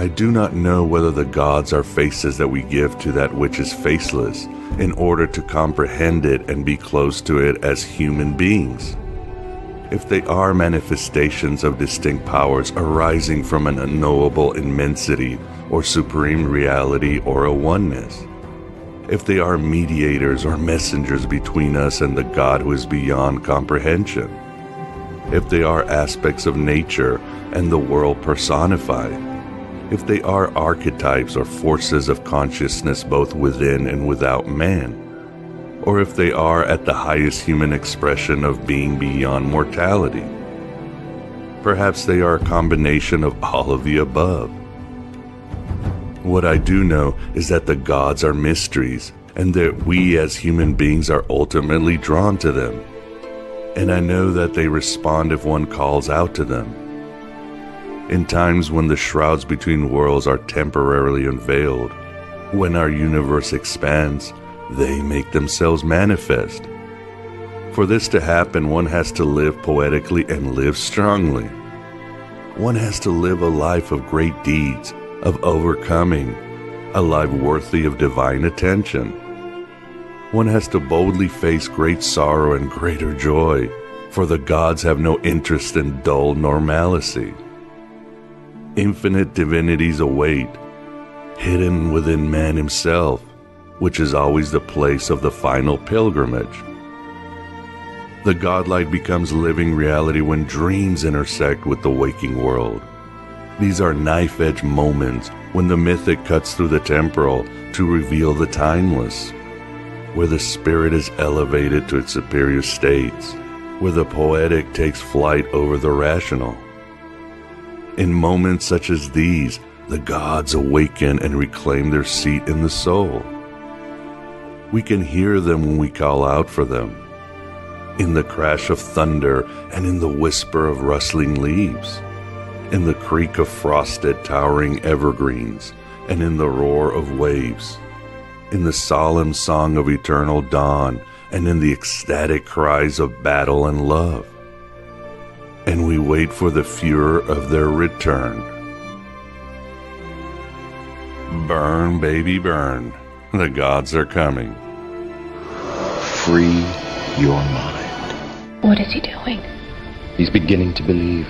I do not know whether the gods are faces that we give to that which is faceless in order to comprehend it and be close to it as human beings. If they are manifestations of distinct powers arising from an unknowable immensity or supreme reality or a oneness. If they are mediators or messengers between us and the God who is beyond comprehension. If they are aspects of nature and the world personified. If they are archetypes or forces of consciousness both within and without man. Or if they are at the highest human expression of being beyond mortality. Perhaps they are a combination of all of the above. What I do know is that the gods are mysteries, and that we as human beings are ultimately drawn to them. And I know that they respond if one calls out to them. In times when the shrouds between worlds are temporarily unveiled, when our universe expands, they make themselves manifest. For this to happen, one has to live poetically and live strongly. One has to live a life of great deeds, of overcoming, a life worthy of divine attention. One has to boldly face great sorrow and greater joy, for the gods have no interest in dull normalcy. Infinite divinities await, hidden within man himself, which is always the place of the final pilgrimage. The godlight becomes living reality when dreams intersect with the waking world. These are knife-edge moments when the mythic cuts through the temporal to reveal the timeless, where the spirit is elevated to its superior states, where the poetic takes flight over the rational. In moments such as these, the gods awaken and reclaim their seat in the soul. We can hear them when we call out for them, in the crash of thunder and in the whisper of rustling leaves, in the creak of frosted towering evergreens and in the roar of waves, in the solemn song of eternal dawn and in the ecstatic cries of battle and love. And we wait for the furor of their return. Burn, baby, burn. The gods are coming. Free your mind. What is he doing? He's beginning to believe.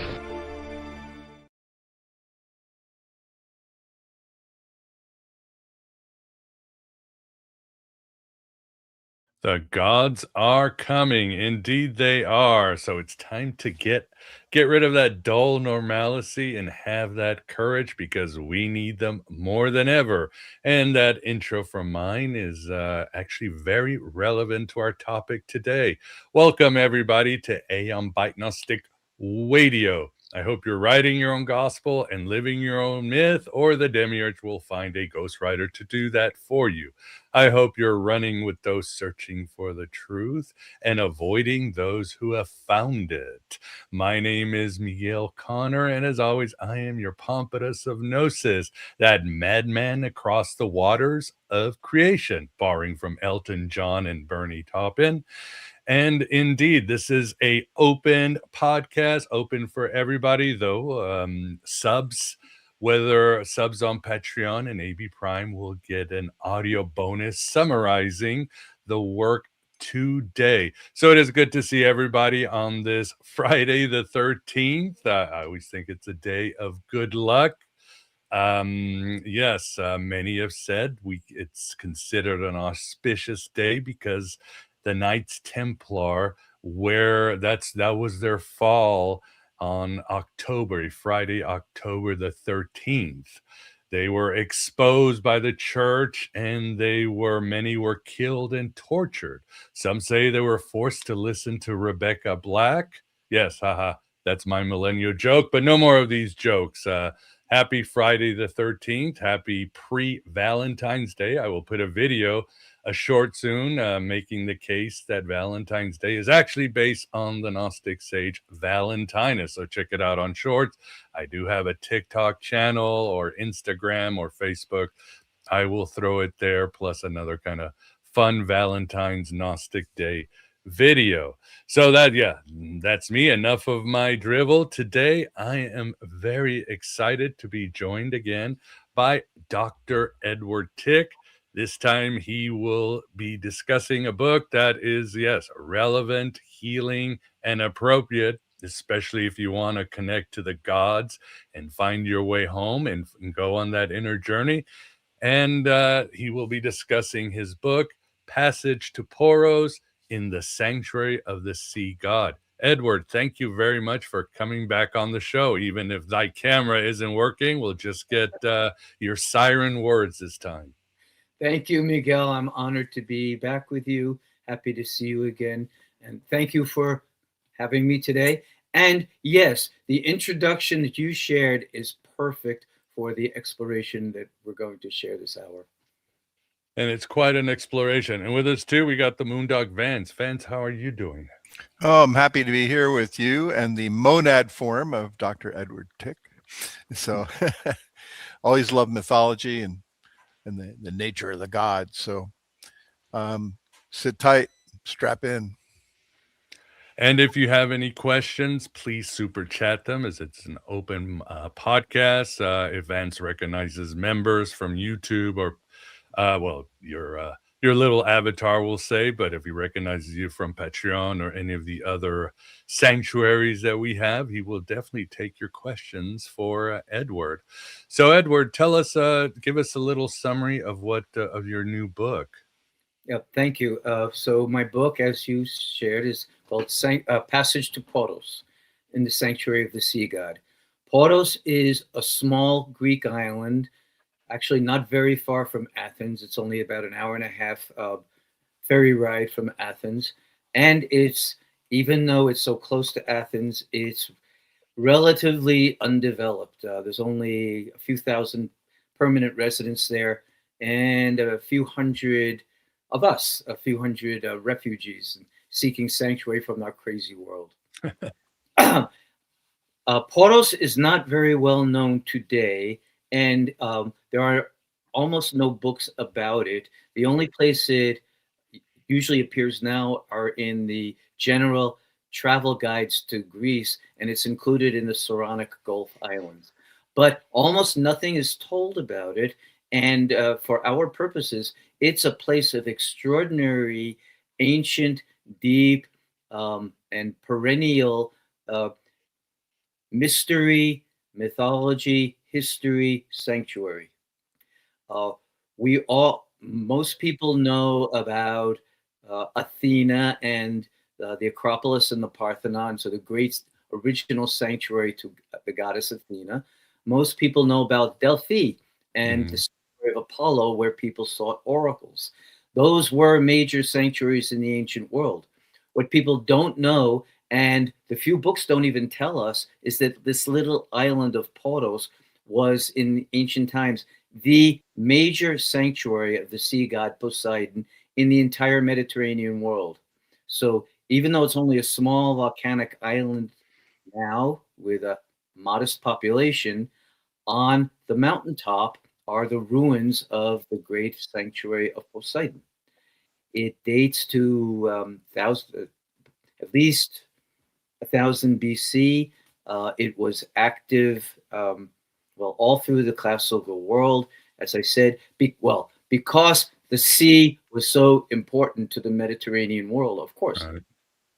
The gods are coming. Indeed they are. So it's time to get rid of that dull normalcy and have that courage, because we need them more than ever. And that intro from mine is actually very relevant to our topic today. Welcome everybody to Aeon Bite Gnostic Radio. I hope you're writing your own gospel and living your own myth, or the demiurge will find a ghostwriter to do that for you. I hope you're running with those searching for the truth and avoiding those who have found it. My name is Miguel Connor, and as always, I am your Pompatus of Gnosis, that madman across the waters of creation, borrowing from Elton John and Bernie Taupin. And indeed, this is a open podcast, open for everybody, though. Subs, whether subs on Patreon and AB Prime, will get an audio bonus summarizing the work today. So it is good to see everybody on this Friday the 13th. I always think it's a day of good luck. Yes, many have said it's considered an auspicious day because the Knights Templar, where that was their fall on Friday, October the 13th. They were exposed by the church, and many were killed and tortured. Some say they were forced to listen to Rebecca Black. Yes, haha, that's my millennial joke, but no more of these jokes. Happy Friday the 13th. Happy pre-Valentine's Day. I will put a short soon, making the case that Valentine's Day is actually based on the Gnostic sage Valentinus. So check it out on Shorts. I do have a TikTok channel or Instagram or Facebook. I will throw it there, plus another kind of fun Valentine's Gnostic Day video. So that, yeah, that's me. Enough of my drivel. Today, I am very excited to be joined again by Dr. Edward Tick. This time, he will be discussing a book that is, yes, relevant, healing, and appropriate, especially if you want to connect to the gods and find your way home and go on that inner journey. And he will be discussing his book, Passage to Poros in the Sanctuary of the Sea God. Edward, thank you very much for coming back on the show. Even if thy camera isn't working, we'll just get your siren words this time. Thank you, Miguel. I'm honored to be back with you. Happy to see you again. And thank you for having me today. And yes, the introduction that you shared is perfect for the exploration that we're going to share this hour. And it's quite an exploration. And with us too, we got the Moondog Vance. Vance, how are you doing? Oh, I'm happy to be here with you and the monad form of Dr. Edward Tick. So always love mythology and the nature of the gods. So sit tight, strap in. And if you have any questions, please super chat them, as it's an open podcast. If Vance recognizes members from YouTube or, well, your little avatar will say, but if he recognizes you from Patreon or any of the other sanctuaries that we have, he will definitely take your questions for Edward. So, Edward, tell us, give us a little summary of what of your new book. Yeah, thank you. So my book, as you shared, is called Passage to Poros in the Sanctuary of the Sea God. Poros is a small Greek island, actually not very far from Athens. It's only about an hour and a half ferry ride from Athens. And it's, even though it's so close to Athens, it's relatively undeveloped. There's only a few thousand permanent residents there and a few hundred of us, a few hundred refugees seeking sanctuary from our crazy world. Poros is not very well known today, and there are almost no books about it. The only place it usually appears now are in the general travel guides to Greece, and it's included in the Saronic Gulf Islands. But almost nothing is told about it, and for our purposes, it's a place of extraordinary, ancient, deep, and perennial mystery, mythology, history, sanctuary. Most people know about Athena and the Acropolis and the Parthenon, so the great original sanctuary to the goddess Athena. Most people know about Delphi and the sanctuary of Apollo, where people sought oracles. Those were major sanctuaries in the ancient world. What people don't know, and the few books don't even tell us, is that this little island of Poros was in ancient times the major sanctuary of the sea god Poseidon in the entire Mediterranean world. So even though it's only a small volcanic island now with a modest population, on the mountaintop are the ruins of the great sanctuary of Poseidon. It dates to at least 1000 BC. It was active, all through the classical world, as I said, because the sea was so important to the Mediterranean world, of course. Right.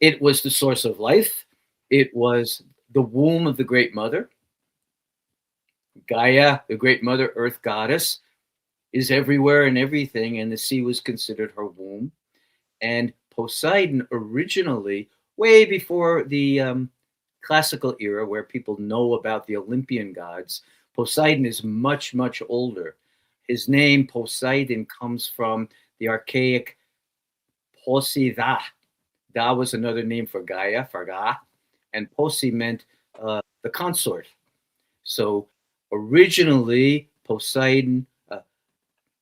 It was the source of life. It was the womb of the Great Mother. Gaia, the Great Mother Earth goddess, is everywhere and everything, and the sea was considered her womb. And Poseidon originally, way before the classical era where people know about the Olympian gods, Poseidon is much, much older. His name, Poseidon, comes from the archaic Poseida. Da was another name for Gaia, for Ga, and Posi meant the consort. So originally, Poseidon,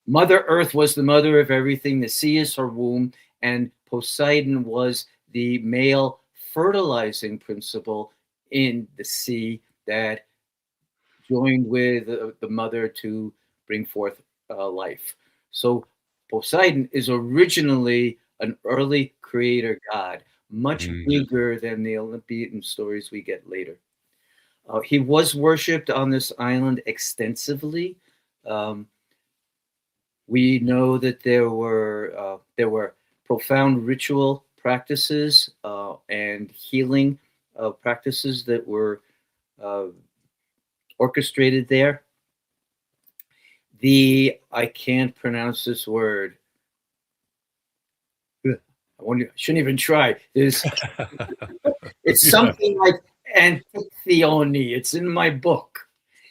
Mother Earth was the mother of everything. The sea is her womb, and Poseidon was the male fertilizing principle in the sea that joined with the mother to bring forth life. So Poseidon is originally an early creator god, much Mm. bigger than the Olympian stories we get later. He was worshipped on this island extensively. Um, we know that there were profound ritual practices and healing practices that were uh, orchestrated there. I can't pronounce this word. I shouldn't even try. It's Yeah. something like antithione. It's in my book.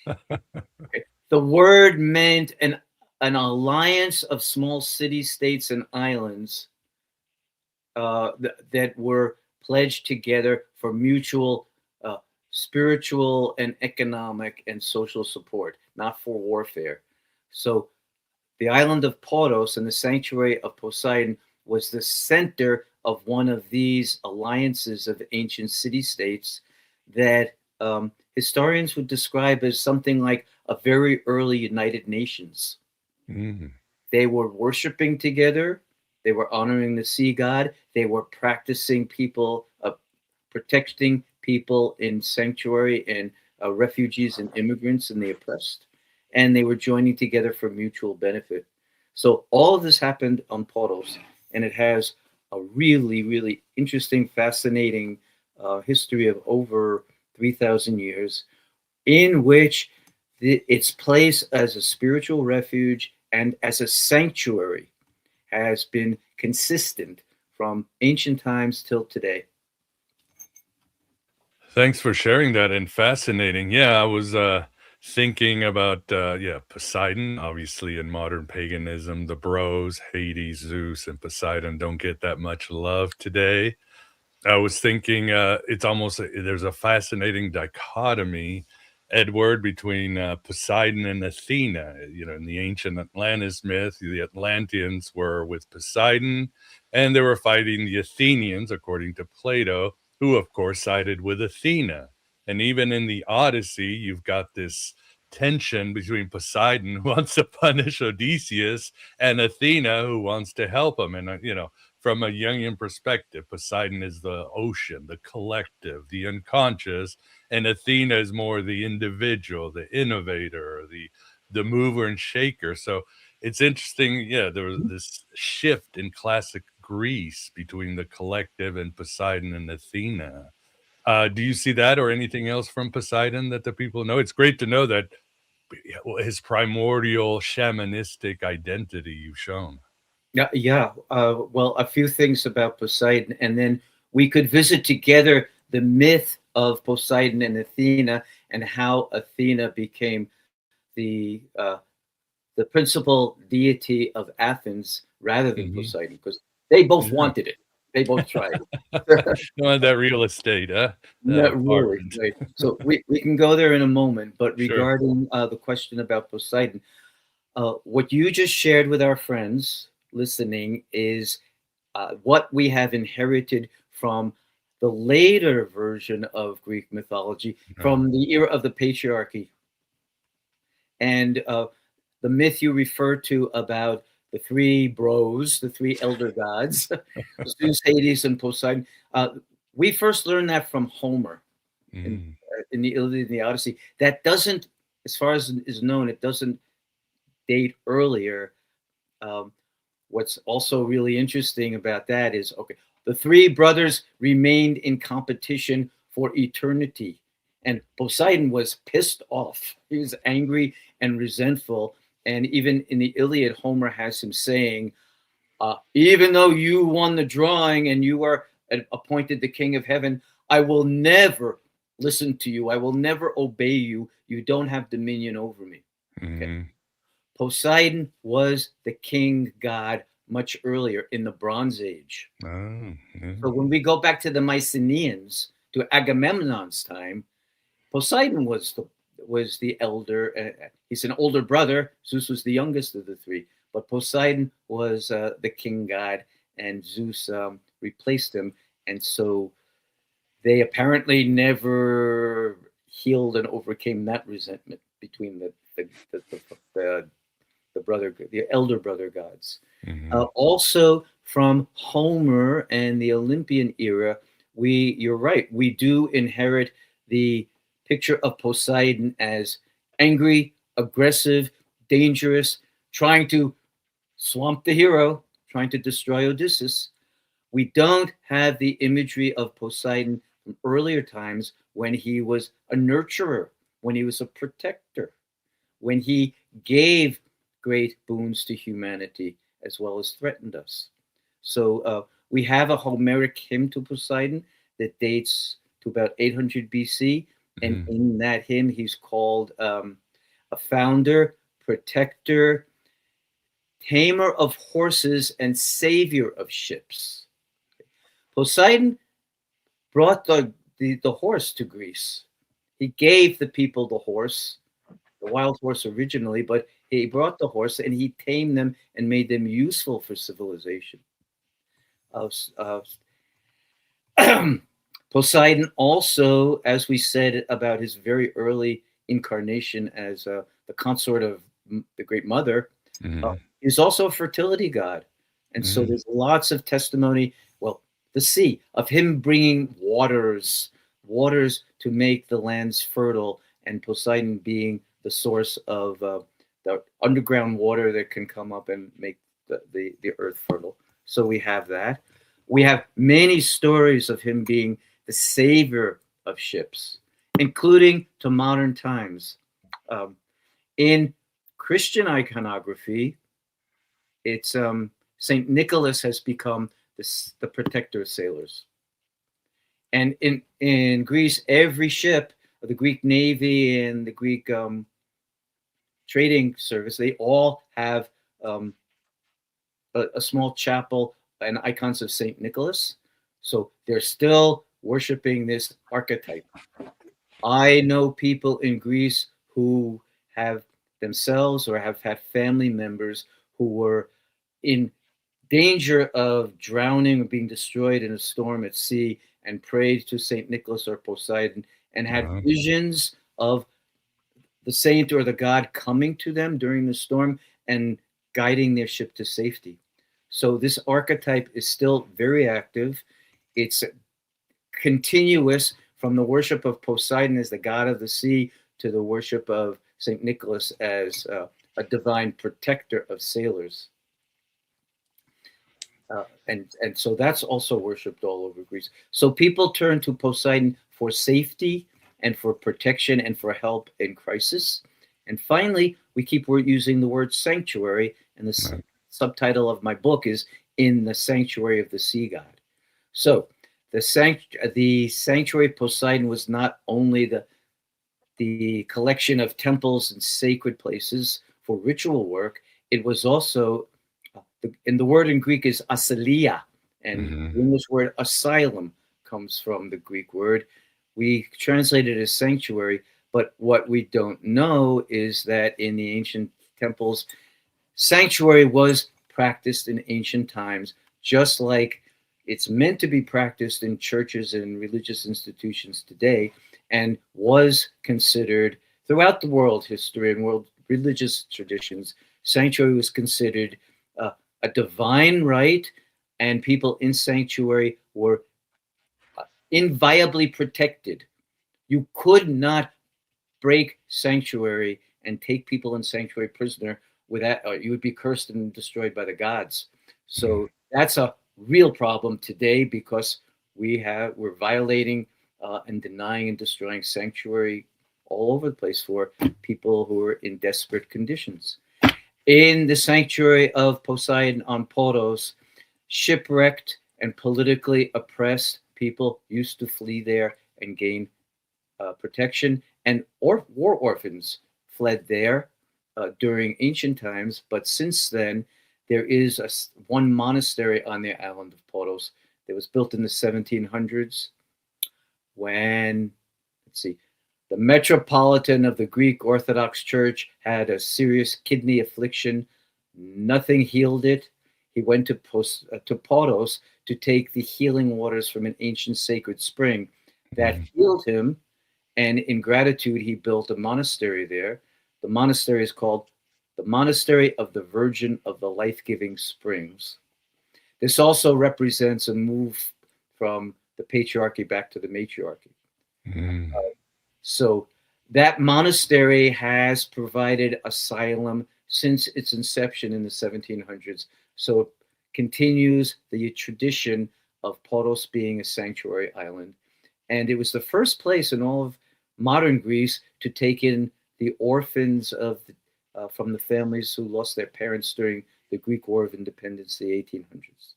Okay. The word meant an alliance of small city states and islands that were pledged together for mutual spiritual and economic and social support, not for warfare. So the island of Poros and the sanctuary of Poseidon was the center of one of these alliances of ancient city-states that historians would describe as something like a very early United Nations. Mm. They were worshiping together. They were honoring the sea god. They were practicing protecting people in sanctuary and refugees and immigrants and the oppressed. And they were joining together for mutual benefit. So all of this happened on Poros, and it has a really, really interesting, fascinating history of over 3,000 years in which its place as a spiritual refuge and as a sanctuary has been consistent from ancient times till today. Thanks for sharing that, and fascinating. Yeah, I was thinking about Poseidon. Obviously, in modern paganism, the bros, Hades, Zeus, and Poseidon don't get that much love today. I was thinking it's almost there's a fascinating dichotomy, Edward, between Poseidon and Athena. You know, in the ancient Atlantis myth, the Atlanteans were with Poseidon, and they were fighting the Athenians, according to Plato, who of course sided with Athena. And even in the Odyssey, you've got this tension between Poseidon, who wants to punish Odysseus, and Athena, who wants to help him. And from a Jungian perspective, Poseidon is the ocean, the collective, the unconscious, and Athena is more the individual, the innovator, the mover and shaker. So it's interesting. Yeah, there was this shift in classic Greece between the collective and Poseidon and Athena. Do you see that or anything else from Poseidon that the people know? It's great to know that his primordial shamanistic identity you've shown. Yeah, yeah. Well, a few things about Poseidon, and then we could visit together the myth of Poseidon and Athena, and how Athena became the uh, the principal deity of Athens rather than Mhm. Poseidon, because they both Yeah. wanted it. They both tried. You want that real estate, huh? That Not really, apartment. right. So we can go there in a moment, but Sure. regarding the question about Poseidon, what you just shared with our friends listening is what we have inherited from the later version of Greek mythology, Right. from the era of the patriarchy. And the myth you refer to about the three bros, the three elder gods, Zeus, Hades, and Poseidon, we first learned that from Homer Mm. in the Iliad and the Odyssey. That doesn't, as far as is known, it doesn't date earlier. Um, what's also really interesting about that is, okay, the three brothers remained in competition for eternity, and Poseidon was pissed off. He was angry and resentful. And even in the Iliad, Homer has him saying, even though you won the drawing and you are appointed the king of heaven, I will never listen to you. I will never obey you. You don't have dominion over me. Okay. Mhm. Poseidon was the king god much earlier in the Bronze Age. Oh, yeah. So when we go back to the Mycenaeans, to Agamemnon's time, Poseidon was the elder. He's an older brother. Zeus was the youngest of the three, but Poseidon was the king god, and Zeus replaced him. And so they apparently never healed and overcame that resentment between the elder brother gods. Mhm. Also, from Homer and the Olympian era, you're right, we do inherit the picture of Poseidon as angry, aggressive, dangerous, trying to swamp the hero, trying to destroy Odysseus. We don't have the imagery of Poseidon from earlier times when he was a nurturer, when he was a protector, when he gave great boons to humanity as well as threatened us. So we have a Homeric hymn to Poseidon that dates to about 800 BC. And in that hymn, he's called a founder, protector, tamer of horses, and savior of ships. Poseidon brought the horse to Greece. He gave the people the horse, the wild horse originally, but he brought the horse and he tamed them and made them useful for civilization. Poseidon also, as we said about his very early incarnation as the consort of the Great Mother, is also a fertility god. And so there's lots of testimony, well, the sea, of him bringing waters to make the lands fertile, and Poseidon being the source of the underground water that can come up and make the earth fertile. So we have that. We have many stories of him being the savior of ships, including to modern times. In Christian iconography, it's Saint Nicholas has become the protector of sailors. And in Greece, every ship, the Greek Navy and the Greek trading service, they all have a small chapel and icons of Saint Nicholas. So they're still worshiping this archetype. I know people in Greece who have themselves or have had family members who were in danger of drowning or being destroyed in a storm at sea and prayed to Saint Nicholas or Poseidon and had visions of the saint or the god coming to them during the storm and guiding their ship to safety. So this archetype is still very active. It's continuous from the worship of Poseidon as the god of the sea to the worship of Saint Nicholas as a divine protector of sailors. And so that's also worshipped all over Greece. So people turn to Poseidon for safety and for protection and for help in crisis. And finally, we keep using the word sanctuary, and the subtitle of my book is In the Sanctuary of the Sea God. So the sanctuary of Poseidon was not only the collection of temples and sacred places for ritual work, it was also, and the word in Greek is asilia, and the English word asylum comes from the Greek word. We translate it as sanctuary, but what we don't know is that in the ancient temples, sanctuary was practiced in ancient times, just like it's meant to be practiced in churches and religious institutions today, and was considered throughout the world history and world religious traditions. Sanctuary was considered a divine right, and people in sanctuary were inviolably protected. You could not break sanctuary and take people in sanctuary prisoner without, or you would be cursed and destroyed by the gods. So that's a real problem today because we're violating and denying and destroying sanctuary all over the place for people who are in desperate conditions. In the sanctuary of Poseidon on Poros, shipwrecked and politically oppressed people used to flee there and gain protection, and war orphans fled there during ancient times. But since then, there is one monastery on the island of Poros that was built in the 1700s when, the metropolitan of the Greek Orthodox Church had a serious kidney affliction. Nothing healed it. He went to Poros to take the healing waters from an ancient sacred spring that healed him. And in gratitude, he built a monastery there. The monastery is called the Monastery of the Virgin of the Life-Giving Springs. This also represents a move from the patriarchy back to the matriarchy. Mm. So that monastery has provided asylum since its inception in the 1700s. So it continues the tradition of Poros being a sanctuary island. And it was the first place in all of modern Greece to take in the orphans from the families who lost their parents during the Greek War of Independence, the 1800s.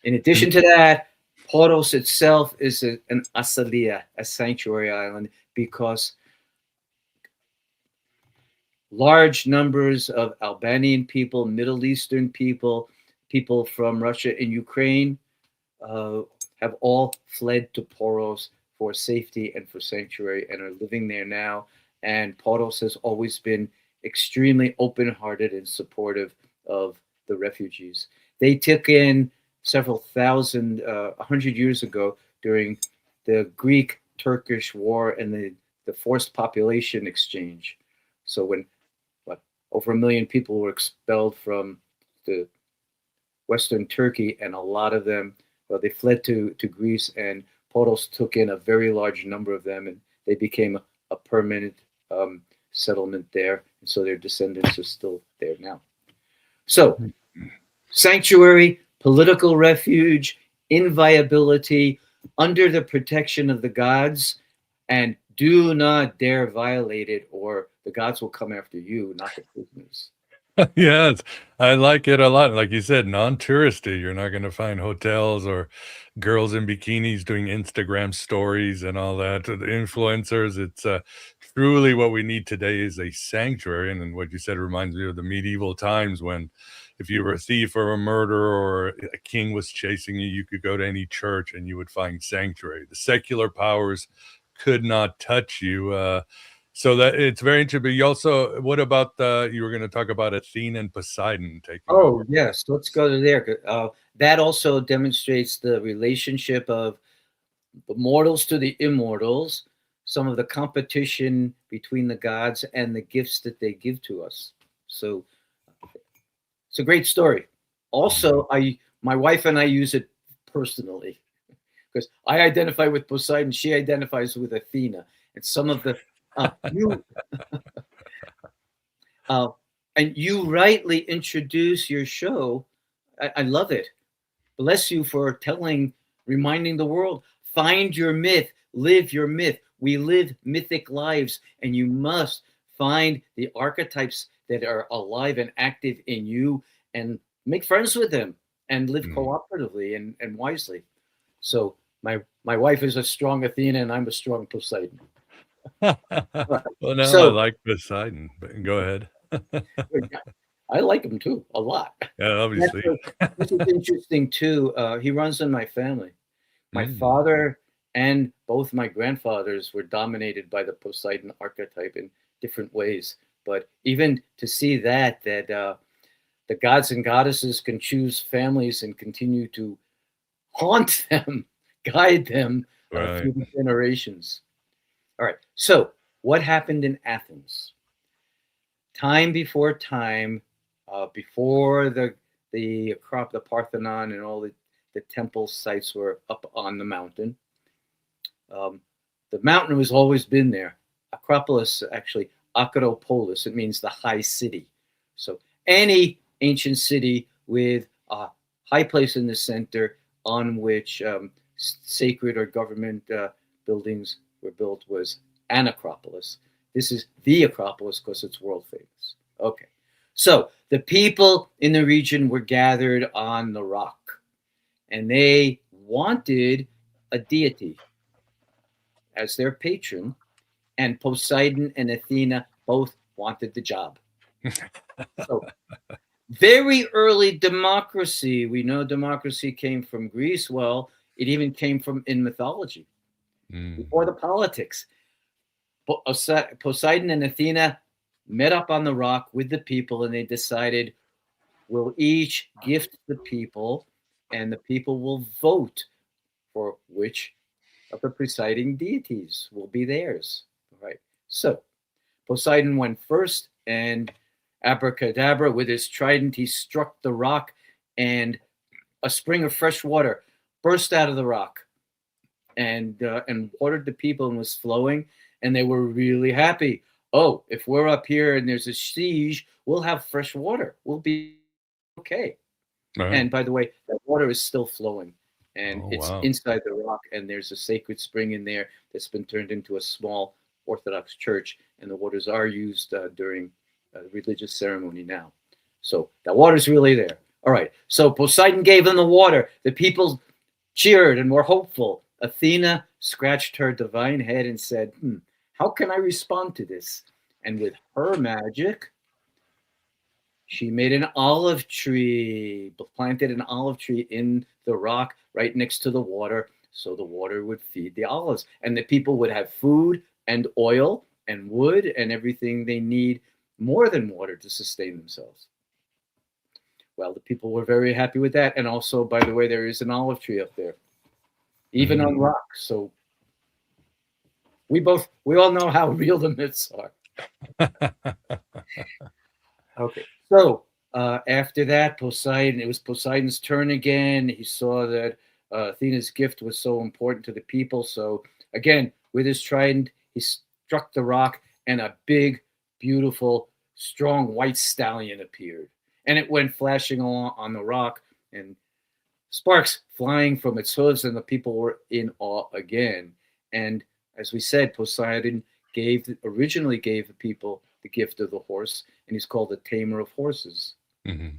In addition to that, Poros itself is an asilia, a sanctuary island, because large numbers of Albanian people, Middle Eastern people, people from Russia and Ukraine have all fled to Poros for safety and for sanctuary and are living there now. And Poros has always been extremely open-hearted and supportive of the refugees. They took in several thousand, 100 years ago during the Greek-Turkish War and the forced population exchange. So when over 1 million people were expelled from the Western Turkey, and a lot of them, they fled to Greece, and Poros took in a very large number of them, and they became a permanent settlement there. And so their descendants are still there now. So sanctuary, political refuge, inviolability, under the protection of the gods, and do not dare violate it, or the gods will come after you, not the prisoners. Yes, I like it a lot. Like you said, non-touristy. You're not going to find hotels or girls in bikinis doing Instagram stories and all that. The influencers, it's truly what we need today is a sanctuary. And then what you said reminds me of the medieval times when if you were a thief or a murderer or a king was chasing you, you could go to any church and you would find sanctuary. The secular powers could not touch you. So that it's very interesting. But you also, what about you were going to talk about Athena and Poseidon taking over? Yes, let's go to there. That also demonstrates the relationship of the mortals to the immortals, some of the competition between the gods and the gifts that they give to us. So it's a great story. Also, my wife and I use it personally because I identify with Poseidon, she identifies with Athena, and some of the and you rightly introduce your show. I love it. Bless you for reminding the world, find your myth, live your myth. We live mythic lives, and you must find the archetypes that are alive and active in you and make friends with them and live cooperatively and wisely. So my wife is a strong Athena and I'm a strong Poseidon. Well, now I So like Poseidon, but go ahead. I like him too, a lot. Yeah, obviously. This is interesting too. He runs in my family. My father and both my grandfathers were dominated by the Poseidon archetype in different ways. But even to see that the gods and goddesses can choose families and continue to haunt them, guide them through the generations. All right. So what happened in Athens? Time before time, before the Parthenon and all the temple sites were up on the mountain. The mountain has always been there. Acropolis, actually, Acropolis, it means the high city. So any ancient city with a high place in the center on which sacred or government buildings were built was an Acropolis. This is the Acropolis because it's world famous. Okay. So the people in the region were gathered on the rock, and they wanted a deity as their patron, and Poseidon and Athena both wanted the job. So very early democracy. We know democracy came from Greece. Well, it even came from in mythology before the politics. Poseidon and Athena met up on the rock with the people, and they decided we'll each gift the people, and the people will vote for which of the presiding deities will be theirs. All right. So Poseidon went first, and abracadabra, with his trident, he struck the rock, and a spring of fresh water burst out of the rock and watered the people and was flowing, and they were really happy. Oh, if we're up here and there's a siege, we'll have fresh water. We'll be okay. Right. And by the way, that water is still flowing, and it's wow. inside the rock, and there's a sacred spring in there that's been turned into a small Orthodox church, and the waters are used during religious ceremony now. So that water's really there. All right. So Poseidon gave them the water. The people cheered and were hopeful. Athena scratched her divine head and said, how can I respond to this? And with her magic, she made an olive tree, planted an olive tree in the rock right next to the water, so the water would feed the olives. And the people would have food and oil and wood and everything they need, more than water, to sustain themselves. Well, the people were very happy with that. And also, by the way, there is an olive tree up there, even on rocks. So we all know how real the myths are. Okay. So after that, it was Poseidon's turn again. He saw that Athena's gift was so important to the people. So again, with his trident, he struck the rock, and a big, beautiful, strong white stallion appeared. And it went flashing along on the rock, and sparks flying from its hooves, and the people were in awe again. And as we said, Poseidon originally gave the people the gift of the horse, and he's called the tamer of horses. Mm-hmm.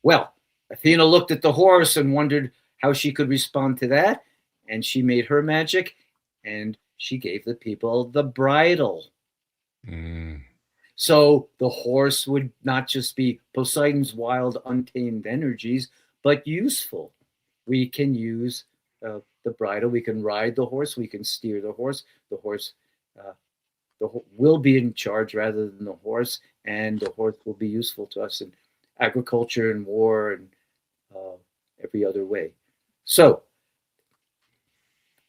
Well, Athena looked at the horse and wondered how she could respond to that, and she made her magic, and she gave the people the bridle. So the horse would not just be Poseidon's wild, untamed energies, but useful. We can use the bridle. We can ride the horse. We can steer the horse. The horse will be in charge rather than the horse, and the horse will be useful to us in agriculture and war and every other way. So,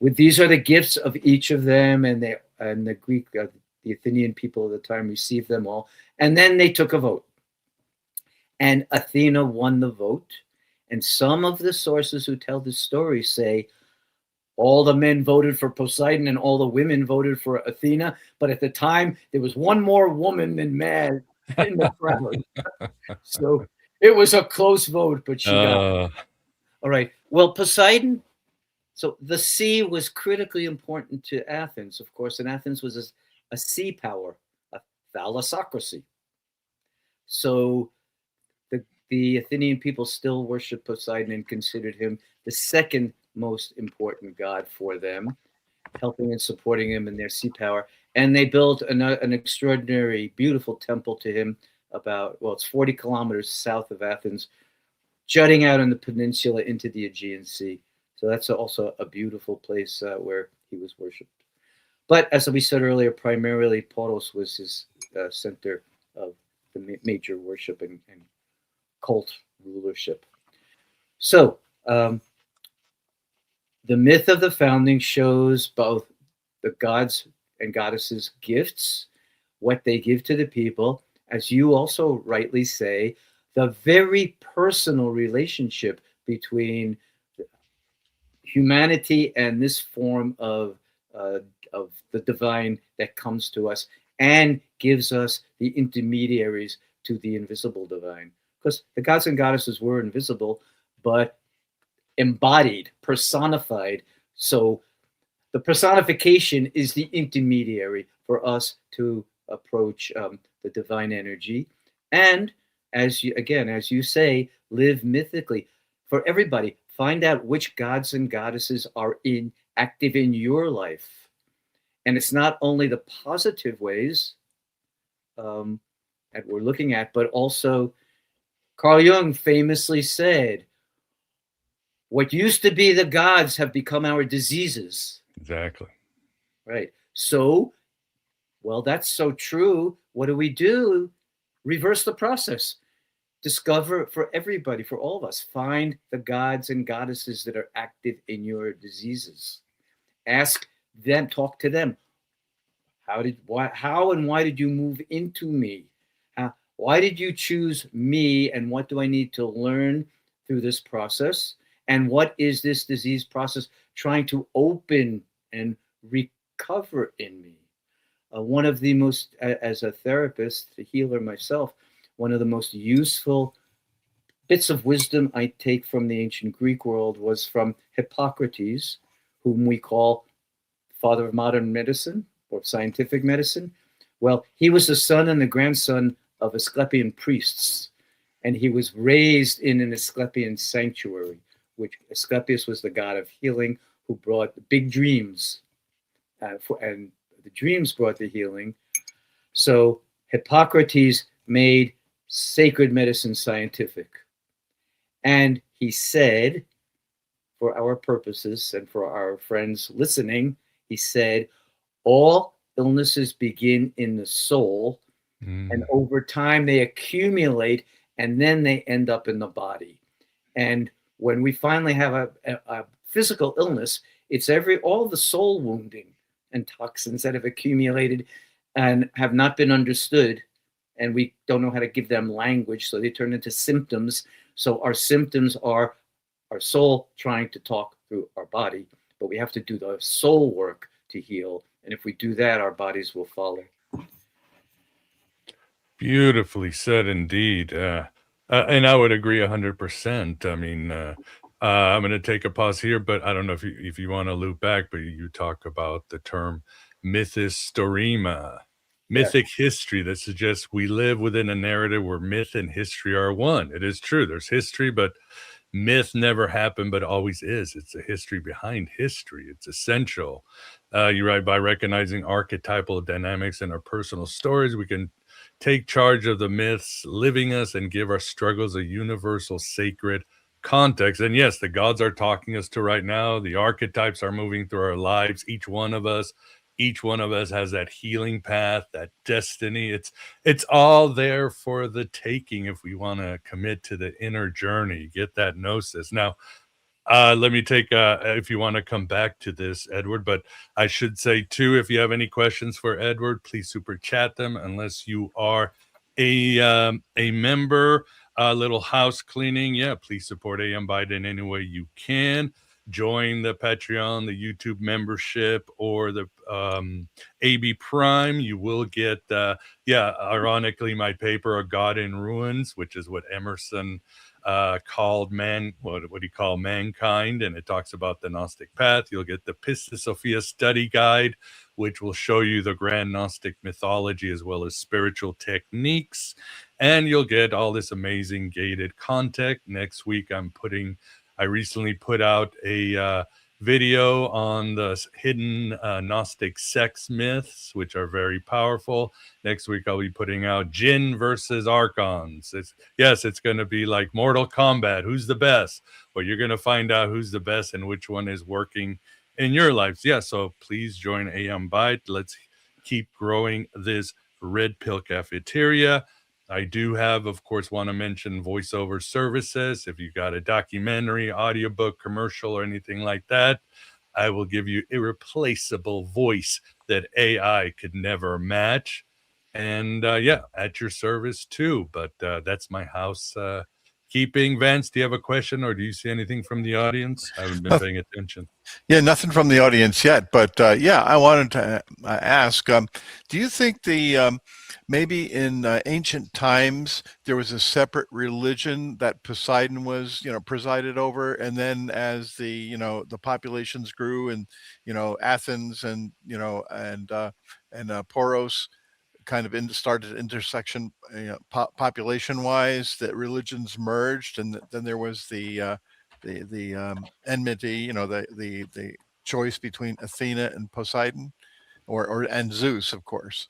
these are the gifts of each of them, and the Greek, the Athenian people of the time received them all, and then they took a vote, and Athena won the vote. And some of the sources who tell this story say all the men voted for Poseidon and all the women voted for Athena. But at the time, there was one more woman than man in the crowd. So it was a close vote, but she got it. All right. Well, Poseidon, so the sea was critically important to Athens, of course, and Athens was a sea power, a thalassocracy. So the Athenian people still worshiped Poseidon and considered him the second most important god for them, helping and supporting him in their sea power. And they built an extraordinary, beautiful temple to him it's 40 kilometers south of Athens, jutting out on the peninsula into the Aegean Sea. So that's also a beautiful place where he was worshipped. But as we said earlier, primarily Poros was his center of the major worship and cult rulership. So the myth of the founding shows both the gods and goddesses' gifts, what they give to the people, as you also rightly say, the very personal relationship between humanity and this form of the divine that comes to us and gives us the intermediaries to the invisible divine. Because the gods and goddesses were invisible, but embodied, personified. So the personification is the intermediary for us to approach the divine energy. And as you say, live mythically. For everybody, find out which gods and goddesses are active in your life. And it's not only the positive ways that we're looking at, but also Carl Jung famously said, what used to be the gods have become our diseases. Exactly. Right. So, well, that's so true. What do? Reverse the process. Discover for everybody, for all of us, find the gods and goddesses that are active in your diseases. Ask them, talk to them. How and why did you move into me? Why did you choose me, and what do I need to learn through this process? And what is this disease process trying to open and recover in me? One of the most, as a therapist, a healer myself, one of the most useful bits of wisdom I take from the ancient Greek world was from Hippocrates, whom we call father of modern medicine or scientific medicine. Well, he was the son and the grandson of Asclepian priests, and he was raised in an Asclepian sanctuary, which Asclepius was the god of healing who brought the big dreams, and the dreams brought the healing. So Hippocrates made sacred medicine scientific. And he said, for our purposes and for our friends listening, he said, all illnesses begin in the soul, and over time they accumulate, and then they end up in the body. And when we finally have a physical illness, it's all the soul wounding and toxins that have accumulated and have not been understood, and we don't know how to give them language, so they turn into symptoms. So our symptoms are our soul trying to talk through our body, but we have to do the soul work to heal. And if we do that, our bodies will follow. Beautifully said indeed. And I would agree 100%. I mean, I'm going to take a pause here, but I don't know if you want to loop back, but you talk about the term mythostorema, mythic history, that suggests we live within a narrative where myth and history are one. It is true. There's history, but myth never happened, but always is. It's a history behind history. It's essential. You write, by recognizing archetypal dynamics in our personal stories, we can take charge of the myths living us and give our struggles a universal sacred context. And yes, the gods are talking us to right now. The archetypes are moving through our lives. Each one of us has that healing path, that destiny. It's all there for the taking if we want to commit to the inner journey, get that gnosis. Now, let me take, if you want to come back to this, Edward, but I should say too, if you have any questions for Edward, please super chat them. Unless you are a member, little house cleaning. Yeah, please support AM Biden any way you can. Join the Patreon, the YouTube membership, or the AB Prime. You will get, ironically, my paper, A God in Ruins, which is what Emerson called what do you call mankind, and it talks about the Gnostic path. You'll get the Pistis Sophia study guide, which will show you the grand Gnostic mythology as well as spiritual techniques, and you'll get all this amazing gated content. Next week, I recently put out a video on the hidden Gnostic sex myths, which are very powerful. Next week, I'll be putting out Jinn versus Archons. It's going to be like Mortal Kombat. Who's the best? Well, you're going to find out who's the best and which one is working in your lives. Yeah, so please join AM Byte. Let's keep growing this Red Pill Cafeteria. I do have, of course, want to mention voiceover services. If you got a documentary, audiobook, commercial, or anything like that, I will give you irreplaceable voice that AI could never match. And at your service too. But that's my house keeping. Vance, do you have a question, or do you see anything from the audience? I haven't been paying attention. Yeah, nothing from the audience yet, but I wanted to ask, do you think maybe in ancient times there was a separate religion that Poseidon was, presided over, and then as the populations grew, and Athens and Poros kind of started intersection, population wise, that religions merged, and then there was the enmity, the choice between Athena and Poseidon, and Zeus, of course.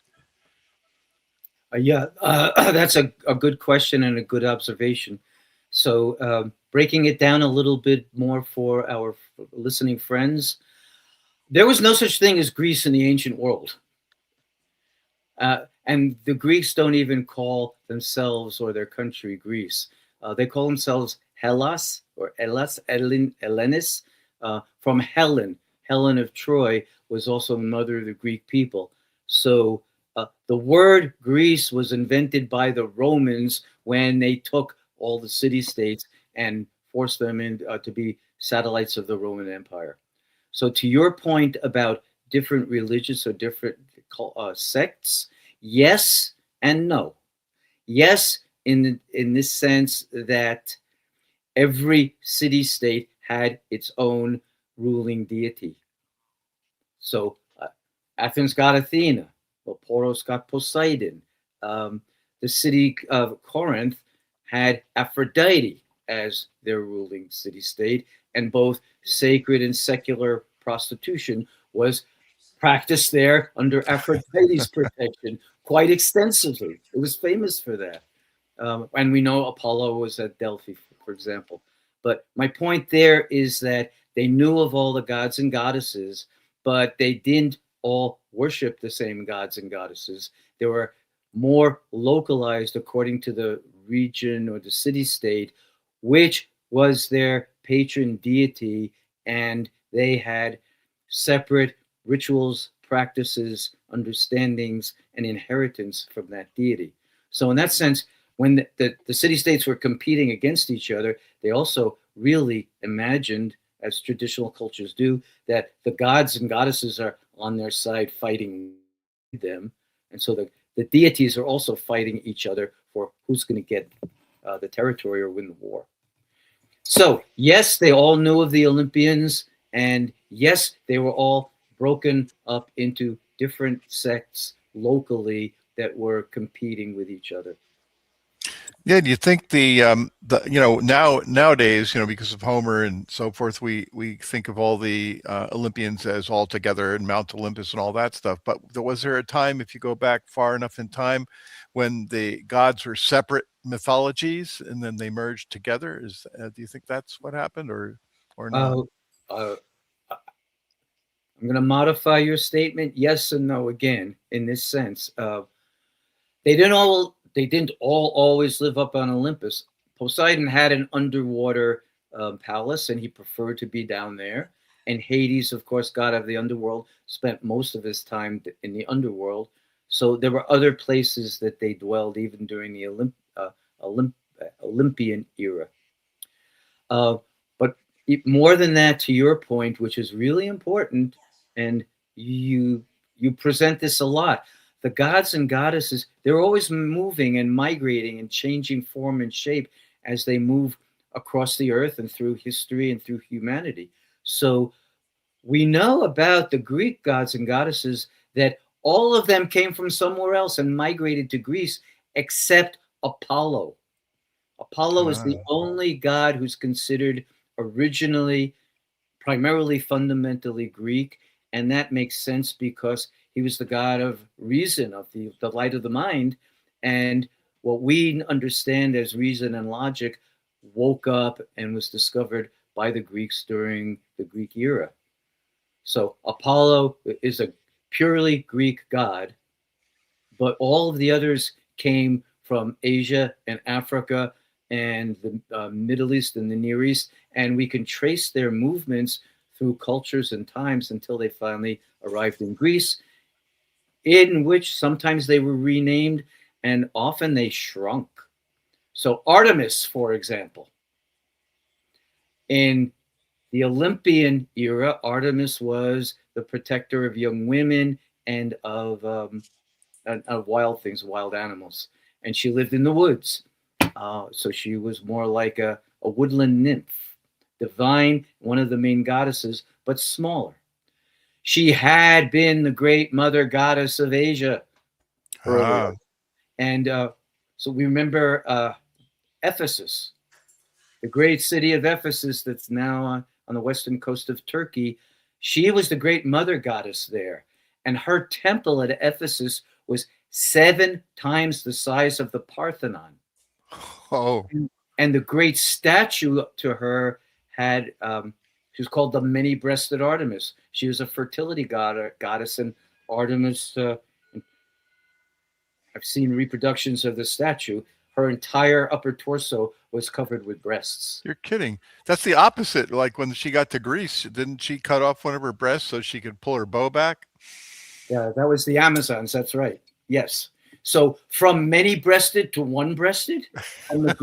That's a good question and a good observation. So breaking it down a little bit more for our listening friends, there was no such thing as Greece in the ancient world. And the Greeks don't even call themselves or their country Greece. They call themselves Hellas or Hellenis, from Helen. Helen of Troy was also the mother of the Greek people. So The word Greece was invented by the Romans when they took all the city-states and forced them to be satellites of the Roman Empire. So to your point about different religious or different sects, yes and no. Yes, in this sense that every city-state had its own ruling deity. So Athens got Athena, well, Poros got Poseidon. The city of Corinth had Aphrodite as their ruling city-state, and both sacred and secular prostitution was practiced there under Aphrodite's protection quite extensively. It was famous for that. And we know Apollo was at Delphi, for example. But my point there is that they knew of all the gods and goddesses, but they didn't all worship the same gods and goddesses. They were more localized according to the region or the city-state, which was their patron deity, and they had separate rituals, practices, understandings, and inheritance from that deity. So in that sense, when the city-states were competing against each other, they also really imagined, as traditional cultures do, that the gods and goddesses are on their side fighting them. And so the deities are also fighting each other for who's going to get the territory or win the war. So yes, they all knew of the Olympians, and yes, they were all broken up into different sects locally that were competing with each other. Yeah, do you think the nowadays, because of Homer and so forth, we think of all the Olympians as all together and Mount Olympus and all that stuff. But was there a time, if you go back far enough in time, when the gods were separate mythologies and then they merged together? Do you think that's what happened, or not? I'm going to modify your statement, yes and no again, in this sense. They didn't all always live up on Olympus. Poseidon had an underwater palace, and he preferred to be down there. And Hades, of course, god of the underworld, spent most of his time in the underworld. So there were other places that they dwelled even during the Olympian era. But more than that, to your point, which is really important, and you present this a lot, the gods and goddesses, they're always moving and migrating and changing form and shape as they move across the earth and through history and through humanity. So we know about the Greek gods and goddesses that all of them came from somewhere else and migrated to Greece, except Apollo. Apollo is the only god who's considered originally, primarily, fundamentally Greek. And that makes sense because he was the god of reason, of the light of the mind. And what we understand as reason and logic woke up and was discovered by the Greeks during the Greek era. So Apollo is a purely Greek god, but all of the others came from Asia and Africa and the Middle East and the Near East. And we can trace their movements through cultures and times until they finally arrived in Greece, in which sometimes they were renamed and often they shrunk. So Artemis, for example, in the Olympian era, Artemis was the protector of young women and of wild things, wild animals. And she lived in the woods. So she was more like a woodland nymph, divine, one of the main goddesses, but smaller. She had been the great mother goddess of Asia earlier. And so we remember Ephesus, the great city of Ephesus that's now on the western coast of Turkey. She was the great mother goddess there. And her temple at Ephesus was 7 times the size of the Parthenon. Oh. And the great statue to her had, she was called the many-breasted Artemis. She was a fertility goddess, and Artemis, I've seen reproductions of the statue. Her entire upper torso was covered with breasts. You're kidding. That's the opposite. Like when she got to Greece, didn't she cut off one of her breasts so she could pull her bow back? Yeah, that was the Amazons. That's right. Yes. So from many-breasted to one-breasted, from the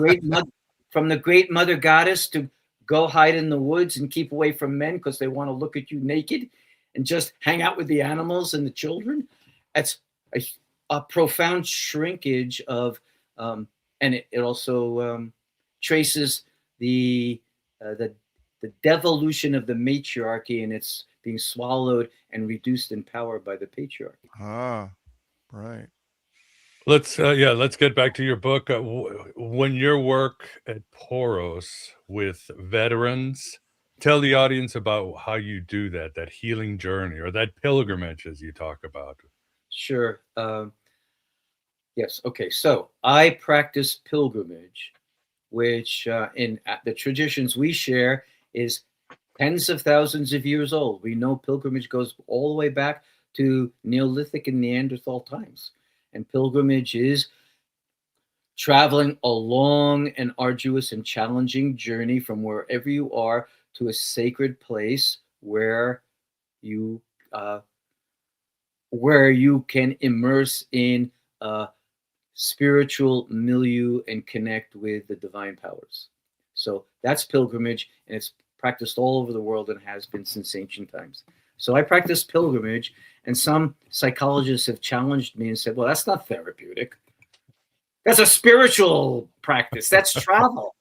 great mother goddess to go hide in the woods and keep away from men because they want to look at you naked and just hang out with the animals and the children. That's a profound shrinkage of, and it also traces the devolution of the matriarchy, and it's being swallowed and reduced in power by the patriarchy. Ah, right. Let's get back to your book. When your work at Poros with veterans, tell the audience about how you do that healing journey or that pilgrimage as you talk about. Sure. Yes. Okay. So I practice pilgrimage, which in the traditions we share is tens of thousands of years old. We know pilgrimage goes all the way back to Neolithic and Neanderthal times. And pilgrimage is traveling a long and arduous and challenging journey from wherever you are to a sacred place you uh, where you can immerse in a spiritual milieu and connect with the divine powers. So that's pilgrimage, and it's practiced all over the world and has been since ancient times. So I practice pilgrimage, and some psychologists have challenged me and said, well, that's not therapeutic. That's a spiritual practice. That's travel.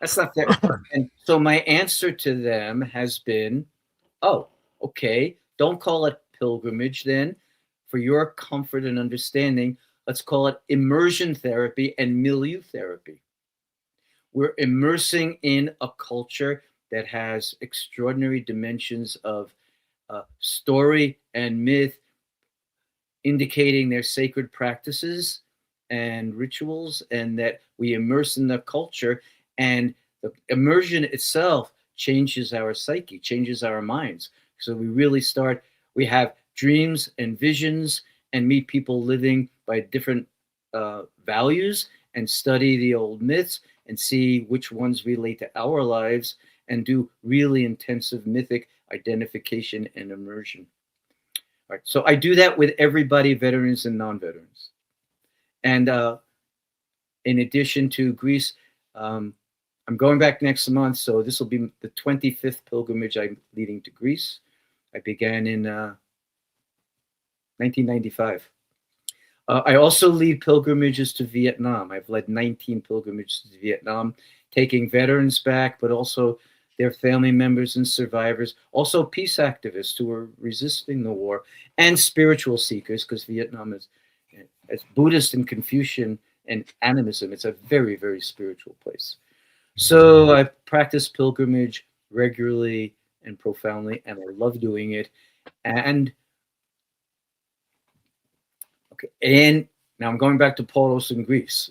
That's not fair. And so my answer to them has been, oh, okay, don't call it pilgrimage then. For your comfort and understanding, let's call it immersion therapy and milieu therapy. We're immersing in a culture that has extraordinary dimensions of story and myth, indicating their sacred practices and rituals, and that we immerse in the culture, and the immersion itself changes our psyche, changes our minds. So we have dreams and visions and meet people living by different values and study the old myths and see which ones relate to our lives and do really intensive mythic identification and immersion. All right, so I do that with everybody, veterans and non-veterans. And in addition to Greece, I'm going back next month, so this will be the 25th pilgrimage I'm leading to Greece. I began in 1995. I also lead pilgrimages to Vietnam. I've led 19 pilgrimages to Vietnam, taking veterans back, but also their family members and survivors, also peace activists who are resisting the war, and spiritual seekers, because Vietnam is, as Buddhist and Confucian and animism, it's a very, very spiritual place. So I practice pilgrimage regularly and profoundly, and I love doing it. And okay, and now I'm going back to Poros in Greece.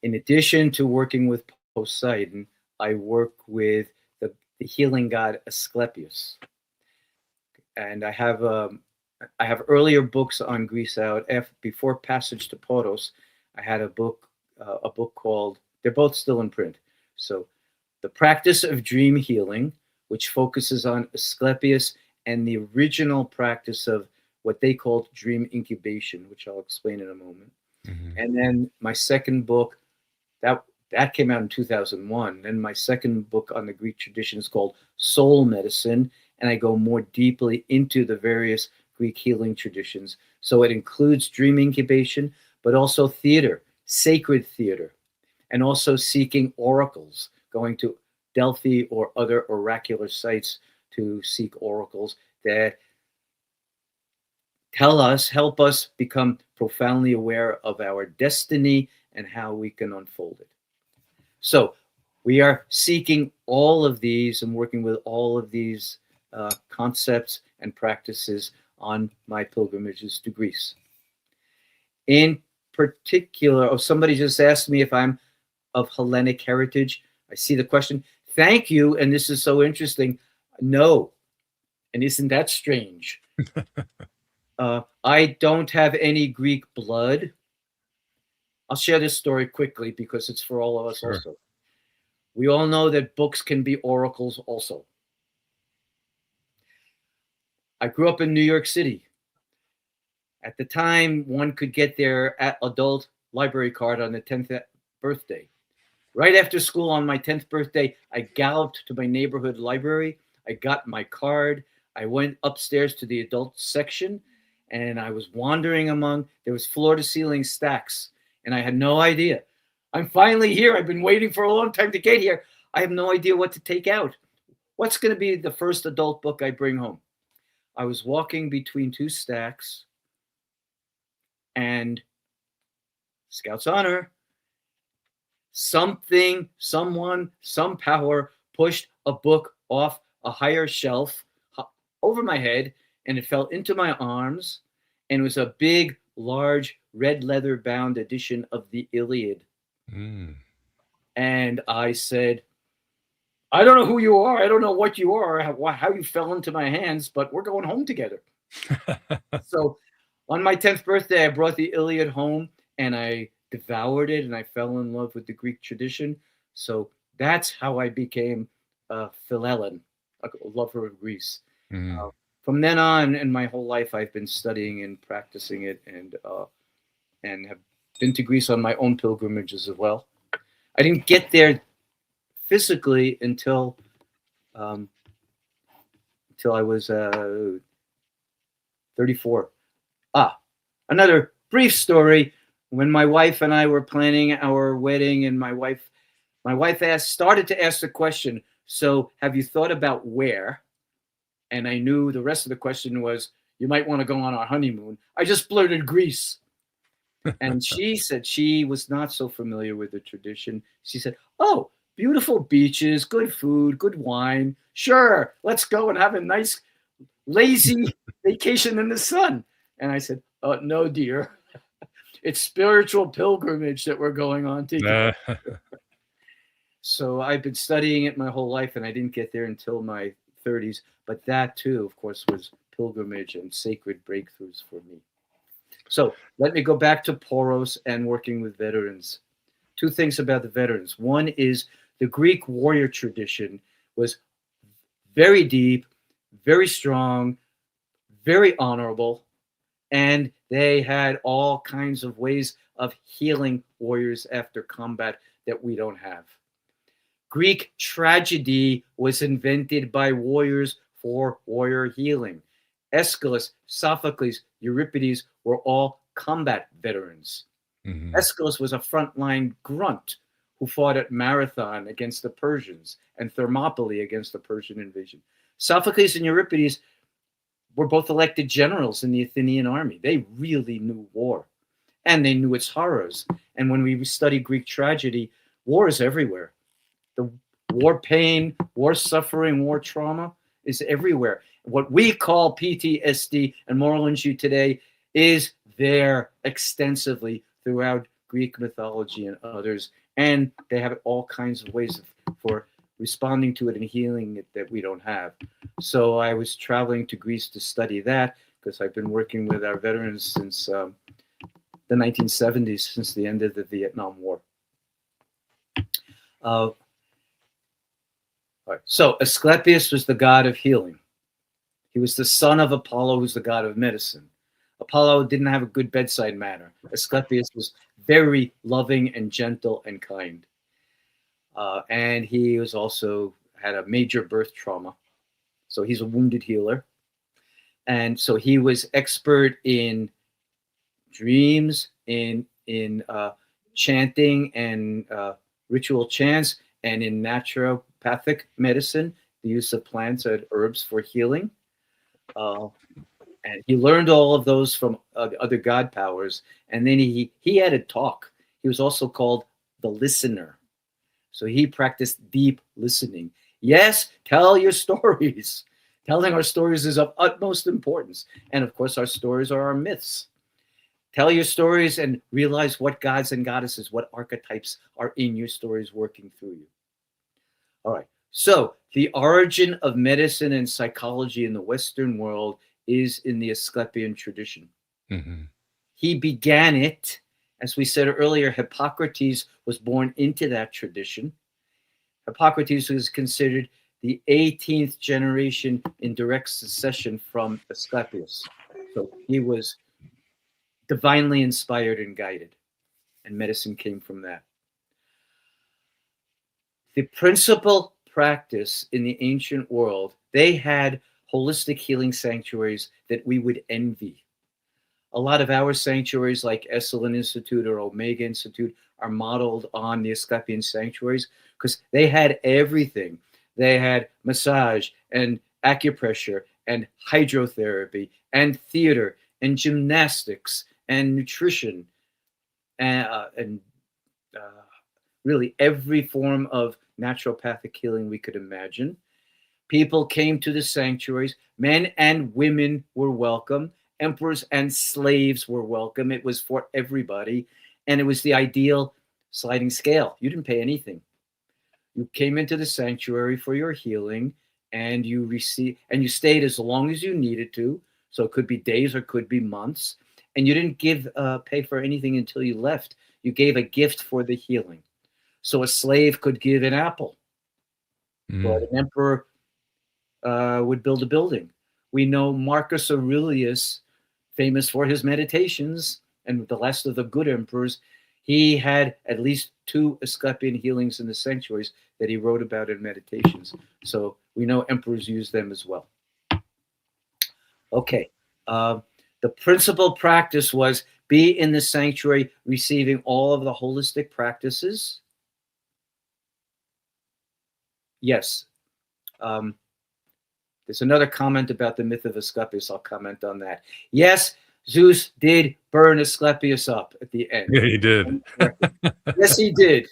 In addition to working with Poseidon, I work with the healing god Asclepius. And I have earlier books on Greece out. Before Passage to Poros, I had a book called, they're both still in print. So The Practice of Dream Healing, which focuses on Asclepius and the original practice of what they called dream incubation, which I'll explain in a moment. Mm-hmm. And then my second book, that came out in 2001. And my second book on the Greek tradition is called Soul Medicine, and I go more deeply into the various Greek healing traditions. So it includes dream incubation, but also theater, sacred theater, and also seeking oracles, going to Delphi or other oracular sites to seek oracles that help us become profoundly aware of our destiny and how we can unfold it. So we are seeking all of these and working with all of these concepts and practices on my pilgrimages to Greece. In particular, somebody just asked me if I'm of Hellenic heritage. I see the question. Thank you. And this is so interesting. No. And isn't that strange? I don't have any Greek blood. I'll share this story quickly because it's for all of us. Sure. Also. We all know that books can be oracles also. I grew up in New York City. At the time, one could get their adult library card on the 10th birthday. Right after school on my 10th birthday, I galloped to my neighborhood library. I got my card. I went upstairs to the adult section, and I was wandering among, there was floor to ceiling stacks, and I had no idea. I'm finally here. I've been waiting for a long time to get here. I have no idea what to take out. What's going to be the first adult book I bring home? I was walking between two stacks, and Scout's honor, something, someone, some power pushed a book off a higher shelf over my head, and it fell into my arms, and it was a big, large, red leather bound edition of the Iliad. And I said, I don't know who you are. I don't know what you are, how you fell into my hands, but we're going home together. So on my 10th birthday, I brought the Iliad home, and I devoured it, and I fell in love with the Greek tradition. So that's how I became a Philhellene, a lover of Greece. From then on, in my whole life, I've been studying and practicing it, and have been to Greece on my own pilgrimages as well. I didn't get there physically until I was 34. Another brief story. When my wife and I were planning our wedding, and my wife started to ask the question, so have you thought about where? And I knew the rest of the question was, you might want to go on our honeymoon. I just blurted Greece. And she said she was not so familiar with the tradition. She said, oh, beautiful beaches, good food, good wine. Sure, let's go and have a nice, lazy vacation in the sun. And I said, no, dear. It's spiritual pilgrimage that we're going on together. So I've been studying it my whole life, and I didn't get there until my 30s. But that, too, of course, was pilgrimage and sacred breakthroughs for me. So let me go back to Poros and working with veterans. Two things about the veterans. One is the Greek warrior tradition was very deep, very strong, very honorable, and they had all kinds of ways of healing warriors after combat that we don't have. Greek tragedy was invented by warriors for warrior healing. Aeschylus, Sophocles, Euripides were all combat veterans. Aeschylus was a frontline grunt who fought at Marathon against the Persians and Thermopylae against the Persian invasion. Sophocles and Euripides were both elected generals in the Athenian army. They really knew war, and they knew its horrors. And when we study Greek tragedy, war is everywhere. The war pain, war suffering, war trauma is everywhere. What we call PTSD and moral injury today is there extensively throughout Greek mythology and others. And they have all kinds of ways for responding to it and healing it that we don't have. So I was traveling to Greece to study that, because I've been working with our veterans since the 1970s, since the end of the Vietnam War. All right. So Asclepius was the god of healing. He was the son of Apollo, who's the god of medicine. Apollo didn't have a good bedside manner. Asclepius was very loving and gentle and kind. And he was also had a major birth trauma. So he's a wounded healer. And so he was expert in dreams, in chanting and ritual chants, and in naturopathic medicine, the use of plants and herbs for healing. And he learned all of those from other god powers. And then he had a talk. He was also called the listener. So he practiced deep listening. Yes, tell your stories. Telling our stories is of utmost importance. And of course, our stories are our myths. Tell your stories and realize what gods and goddesses, what archetypes are in your stories working through you. All right. So the origin of medicine and psychology in the Western world is in the Asclepian tradition. He began it. As we said earlier, Hippocrates was born into that tradition. Hippocrates was considered the 18th generation in direct succession from Asclepius. So he was divinely inspired and guided. And medicine came from that. The principal practice in the ancient world, they had holistic healing sanctuaries that we would envy. A lot of our sanctuaries like Esalen Institute or Omega Institute are modeled on the Asclepian sanctuaries because they had everything. They had massage and acupressure and hydrotherapy and theater and gymnastics and nutrition and really every form of naturopathic healing we could imagine. People came to the sanctuaries. Men and women were welcome. Emperors and slaves were welcome. It was for everybody. And it was the ideal sliding scale. You didn't pay anything. You came into the sanctuary for your healing, and you stayed as long as you needed to. So it could be days or could be months. And you didn't pay for anything until you left. You gave a gift for the healing. So a slave could give an apple, but an emperor would build a building. We know Marcus Aurelius, famous for his meditations, and the last of the good emperors, he had at least 2 Asclepian healings in the sanctuaries that he wrote about in meditations. So we know emperors use them as well. Okay. The principal practice was be in the sanctuary receiving all of the holistic practices. Yes. There's another comment about the myth of Asclepius. I'll comment on that. Yes, Zeus did burn Asclepius up at the end. Yeah, he did. Yes, he did.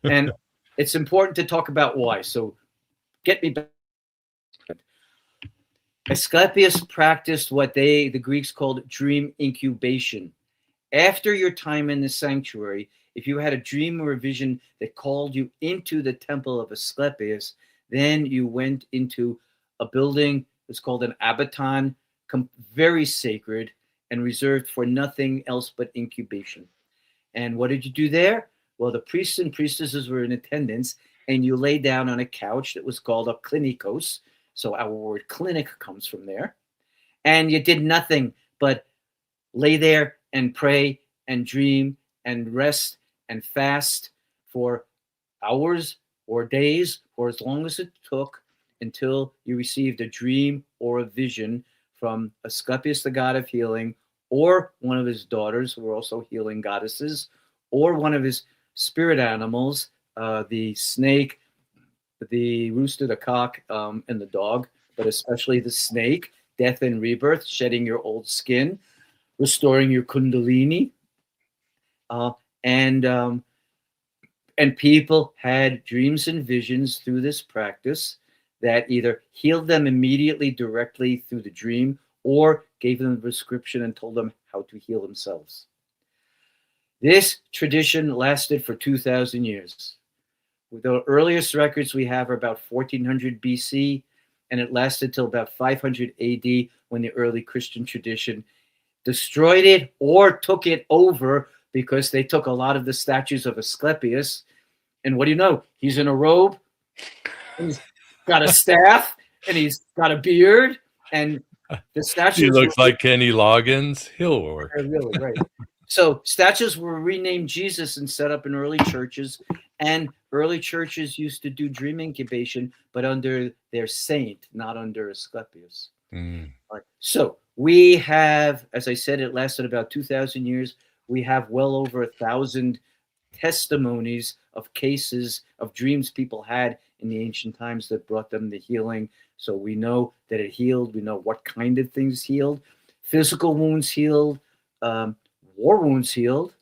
And it's important to talk about why. So get me back. Asclepius practiced what the Greeks called dream incubation. After your time in the sanctuary, if you had a dream or a vision that called you into the temple of Asclepius, then you went into a building that's called an abaton, very sacred and reserved for nothing else but incubation. And what did you do there? Well, the priests and priestesses were in attendance, and you lay down on a couch that was called a klinikos. So our word clinic comes from there. And you did nothing but lay there and pray and dream and rest and fast for hours or days or as long as it took until you received a dream or a vision from Asclepius, the god of healing, or one of his daughters who were also healing goddesses, or one of his spirit animals, the snake, the rooster, the cock, and the dog, but especially the snake, death and rebirth, shedding your old skin, restoring your kundalini, and people had dreams and visions through this practice that either healed them immediately directly through the dream or gave them a prescription and told them how to heal themselves. This tradition lasted for 2,000 years. The earliest records we have are about 1400 BC, and it lasted till about 500 AD when the early Christian tradition destroyed it or took it over because they took a lot of the statues of Asclepius. And what do you know? He's in a robe, and he's got a staff, and he's got a beard, and the statues. He looks like Kenny Loggins. He'll work. Really, right. So statues were renamed Jesus and set up in early churches, and early churches used to do dream incubation, but under their saint, not under Asclepius. All right. So we have, as I said, it lasted about 2,000 years. We have well over 1,000 testimonies of cases of dreams people had in the ancient times that brought them the healing. So we know that it healed. We know what kind of things healed. Physical wounds healed. War wounds healed.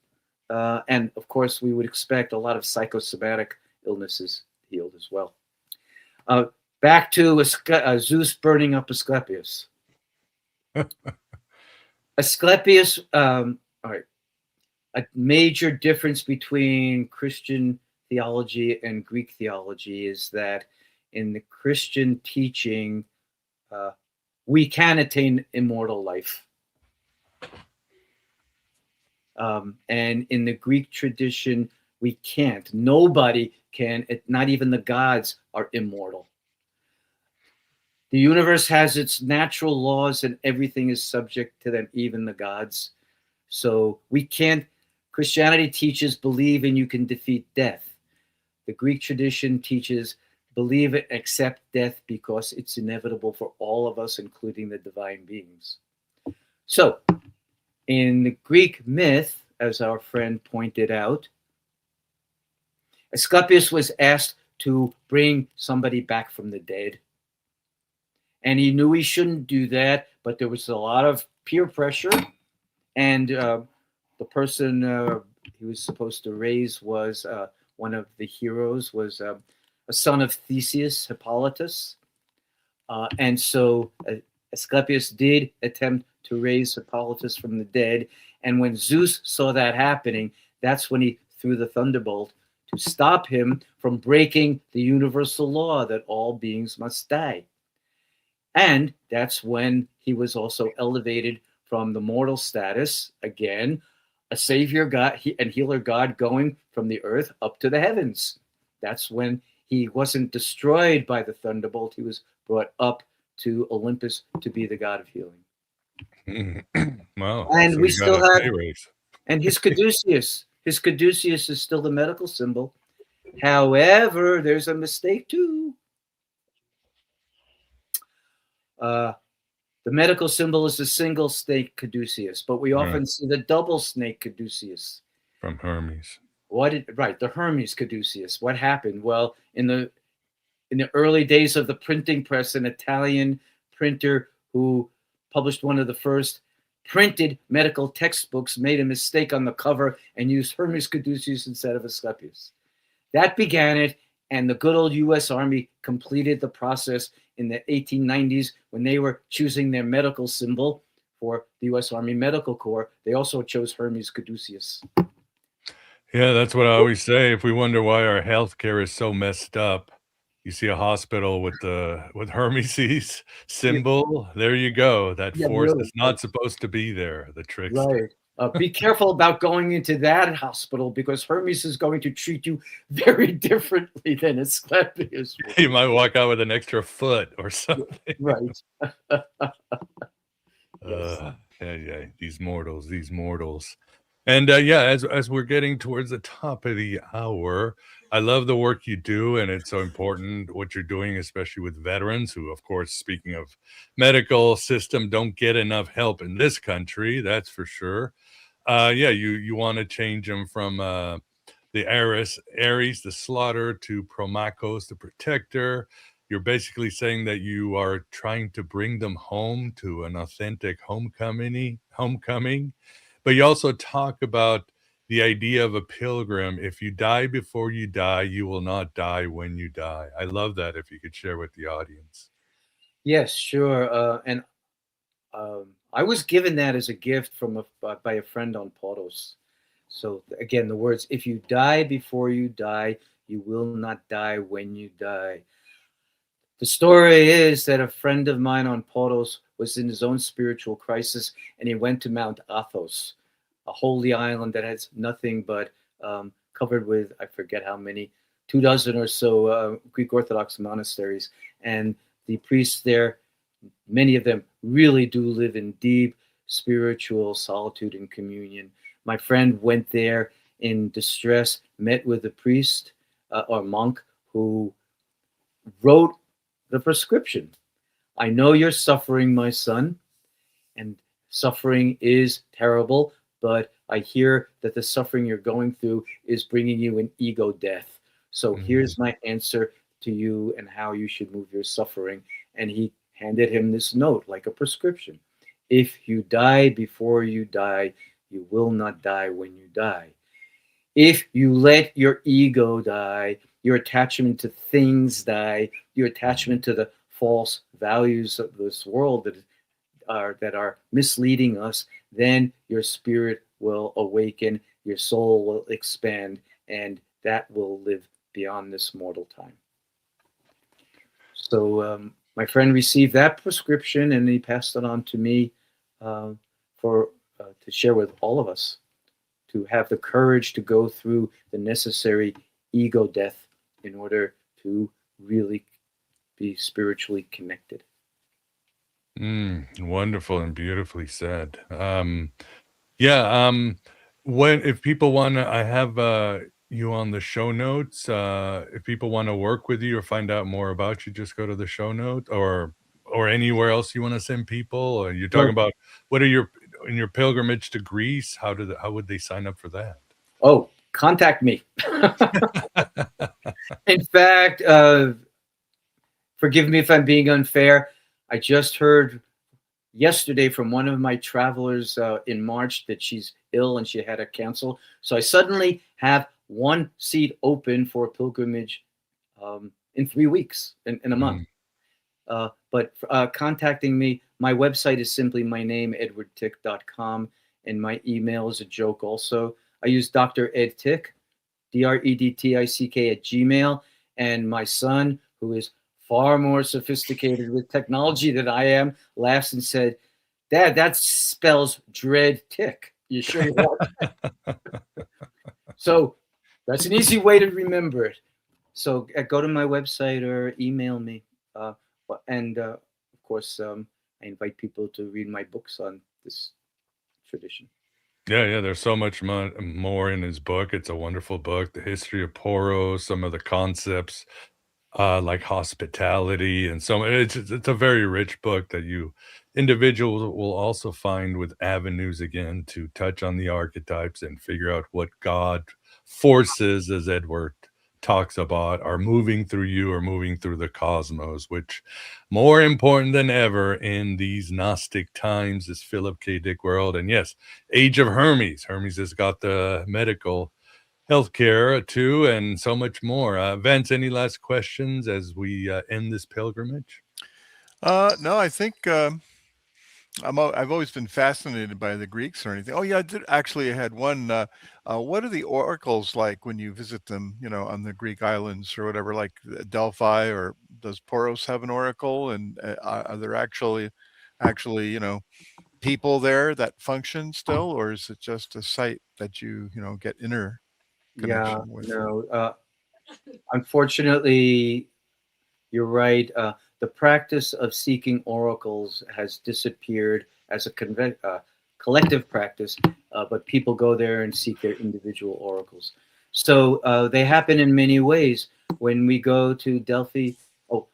And of course, we would expect a lot of psychosomatic illnesses healed as well. Back to Zeus burning up Asclepius. Asclepius, all right. A major difference between Christian theology and Greek theology is that in the Christian teaching, we can attain immortal life. And in the Greek tradition, we can't. Nobody can, not even the gods are immortal. The universe has its natural laws and everything is subject to them, even the gods. So we can't, Christianity teaches believe and you can defeat death. The Greek tradition teaches believe it, accept death because it's inevitable for all of us, including the divine beings. So in the Greek myth, as our friend pointed out, Asclepius was asked to bring somebody back from the dead. And he knew he shouldn't do that, but there was a lot of peer pressure. And the person he was supposed to raise was one of the heroes, was a son of Theseus, Hippolytus. And so Asclepius did attempt to raise Hippolytus from the dead. And when Zeus saw that happening, that's when he threw the thunderbolt to stop him from breaking the universal law that all beings must die. And that's when he was also elevated from the mortal status, again, a savior God and healer God going from the earth up to the heavens. That's when he wasn't destroyed by the thunderbolt. He was brought up to Olympus to be the God of healing. Wow. And so we still got a have, pay raise. and his caduceus. His caduceus is still the medical symbol. However, there's a mistake too. The medical symbol is a single snake caduceus, but we often see the double snake caduceus. From Hermes. The Hermes caduceus. What happened? Well, in the early days of the printing press, an Italian printer who published one of the first printed medical textbooks made a mistake on the cover and used Hermes caduceus instead of Asclepius. That began it, and the good old U.S. Army completed the process in the 1890s when they were choosing their medical symbol for the U.S. Army Medical Corps. They also chose Hermes caduceus. Yeah, that's what I always say. If we wonder why our healthcare is so messed up, you see a hospital with Hermes symbol. There you go. That Yeah, force really. is not supposed to be there. The trickster. Right. Be careful about going into that hospital because Hermes is going to treat you very differently than Asclepius. You might walk out with an extra foot or something. Right. Yeah. These mortals. And as we're getting towards the top of the hour, I love the work you do, and it's so important what you're doing, especially with veterans who, of course, speaking of medical system, don't get enough help in this country. That's for sure. You want to change them from the Ares, the slaughter, to Promachos, the protector. You're basically saying that you are trying to bring them home to an authentic homecoming. But you also talk about the idea of a pilgrim. If you die before you die, you will not die when you die. I love that. If you could share with the audience. Yes, sure. And I was given that as a gift by a friend on Poros. So again, the words, if you die before you die, you will not die when you die. The story is that a friend of mine on Poros was in his own spiritual crisis, and he went to Mount Athos, a holy island that has nothing but covered with, I forget how many, 24 or so Greek Orthodox monasteries. And the priests there, many of them really do live in deep spiritual solitude and communion. My friend went there in distress, met with a priest or monk who wrote the prescription. I know you're suffering, my son, and suffering is terrible, but I hear that the suffering you're going through is bringing you an ego death. So here's my answer to you and how you should move your suffering. And he handed him this note like a prescription. If you die before you die, you will not die when you die. If you let your ego die, your attachment to things die, your attachment to the false values of this world that are misleading us, then your spirit will awaken, your soul will expand, and that will live beyond this mortal time. So my friend received that prescription, and he passed it on to me to share with all of us, to have the courage to go through the necessary ego death in order to really be spiritually connected. Wonderful and beautifully said. Yeah. When if people want to, I have you on the show notes. If people want to work with you or find out more about you, just go to the show note or anywhere else you want to send people. Or you're talking Well, about what are your in your pilgrimage to Greece? How would they sign up for that? oh, contact me. In fact, forgive me if I'm being unfair. I just heard yesterday from one of my travelers in March that she's ill and she had to cancel. So I suddenly have one seat open for a pilgrimage in 3 weeks, in a month. Mm. But contacting me, my website is simply my name, edwardtick.com, and my email is a joke also. I use Dr. Ed Tick, DREDTICK at Gmail, and my son, who is far more sophisticated with technology than I am, laughs and said, "Dad, that spells dread tick. You sure you want?" So that's an easy way to remember it. So go to my website or email me. And of course, I invite people to read my books on this tradition. Yeah, yeah, there's so much more in his book. It's a wonderful book. The history of Poros, some of the concepts, like hospitality, and so it's a very rich book that you individuals will also find with avenues again to touch on the archetypes and figure out what God forces, as Edward talks about, are moving through you or moving through the cosmos, which more important than ever in these Gnostic times, this Philip K. Dick world. And yes, Age of Hermes. Hermes has got the medical healthcare too, and so much more. Vince, any last questions as we end this pilgrimage? No, I think I've always been fascinated by the Greeks or anything. Oh yeah, I did actually. I had one. What are the oracles like when you visit them? You know, on the Greek islands or whatever, like Delphi, or does Poros have an oracle? And are there actually, people there that function still, or is it just a site that you get inner Yeah, connection with? no. Unfortunately, you're right. The practice of seeking oracles has disappeared as a collective practice, but people go there and seek their individual oracles. So they happen in many ways. When we go to Delphi, oh,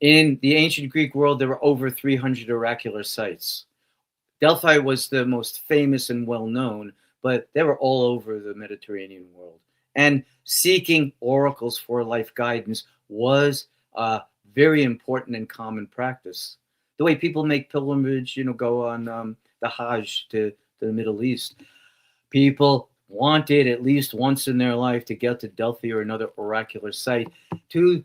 in the ancient Greek world, there were over 300 oracular sites. Delphi was the most famous and well known, but they were all over the Mediterranean world. And seeking oracles for life guidance was very important and common practice. The way people make pilgrimage, go on the Hajj to the Middle East. People wanted at least once in their life to get to Delphi or another oracular site to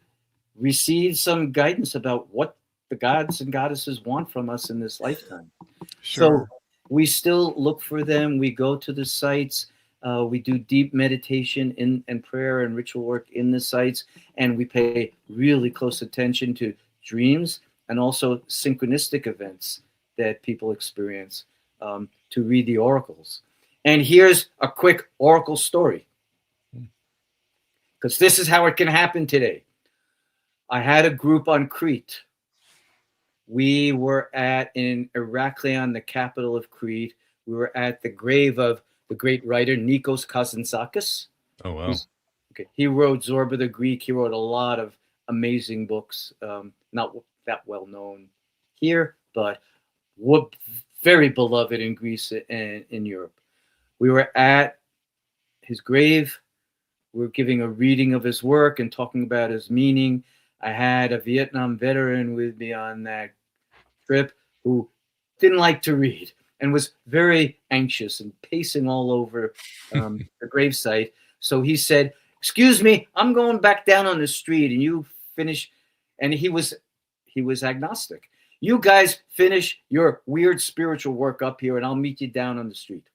receive some guidance about what the gods and goddesses want from us in this lifetime. So Sure. we still look for them. We go to the sites. We do deep meditation and prayer and ritual work in the sites, and we pay really close attention to dreams and also synchronistic events that people experience to read the oracles. And here's a quick oracle story, because this is how it can happen today. I had a group on Crete. We were in Heraklion, the capital of Crete. We were at the grave of the great writer Nikos Kazantzakis. Oh wow. He wrote Zorba the Greek. He wrote a lot of amazing books, not that well known here, but very beloved in Greece and in Europe. We were at his grave. We were giving a reading of his work and talking about his meaning. I had a Vietnam veteran with me on that trip who didn't like to read and was very anxious and pacing all over the gravesite. So he said, "Excuse me, I'm going back down on the street, and you finish." And he was agnostic. "You guys finish your weird spiritual work up here, and I'll meet you down on the street."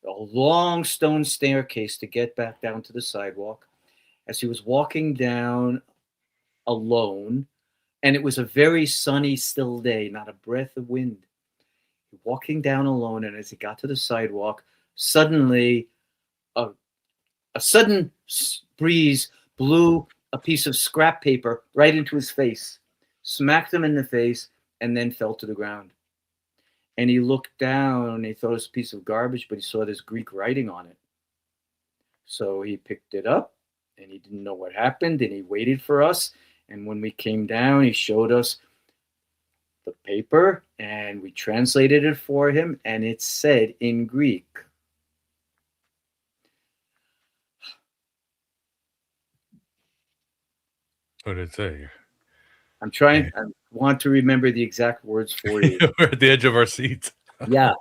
A long stone staircase to get back down to the sidewalk. As he was walking down alone, and it was a very sunny, still day, not a breath of wind. Walking down alone, and as he got to the sidewalk, suddenly a sudden breeze blew a piece of scrap paper right into his face, smacked him in the face, and then fell to the ground. And he looked down and he thought it was a piece of garbage, but he saw this Greek writing on it. So he picked it up and he didn't know what happened, and he waited for us. And when we came down, he showed us the paper and we translated it for him, and it said in Greek, What did it say? I want to remember the exact words for you. We're at the edge of our seats. Yeah.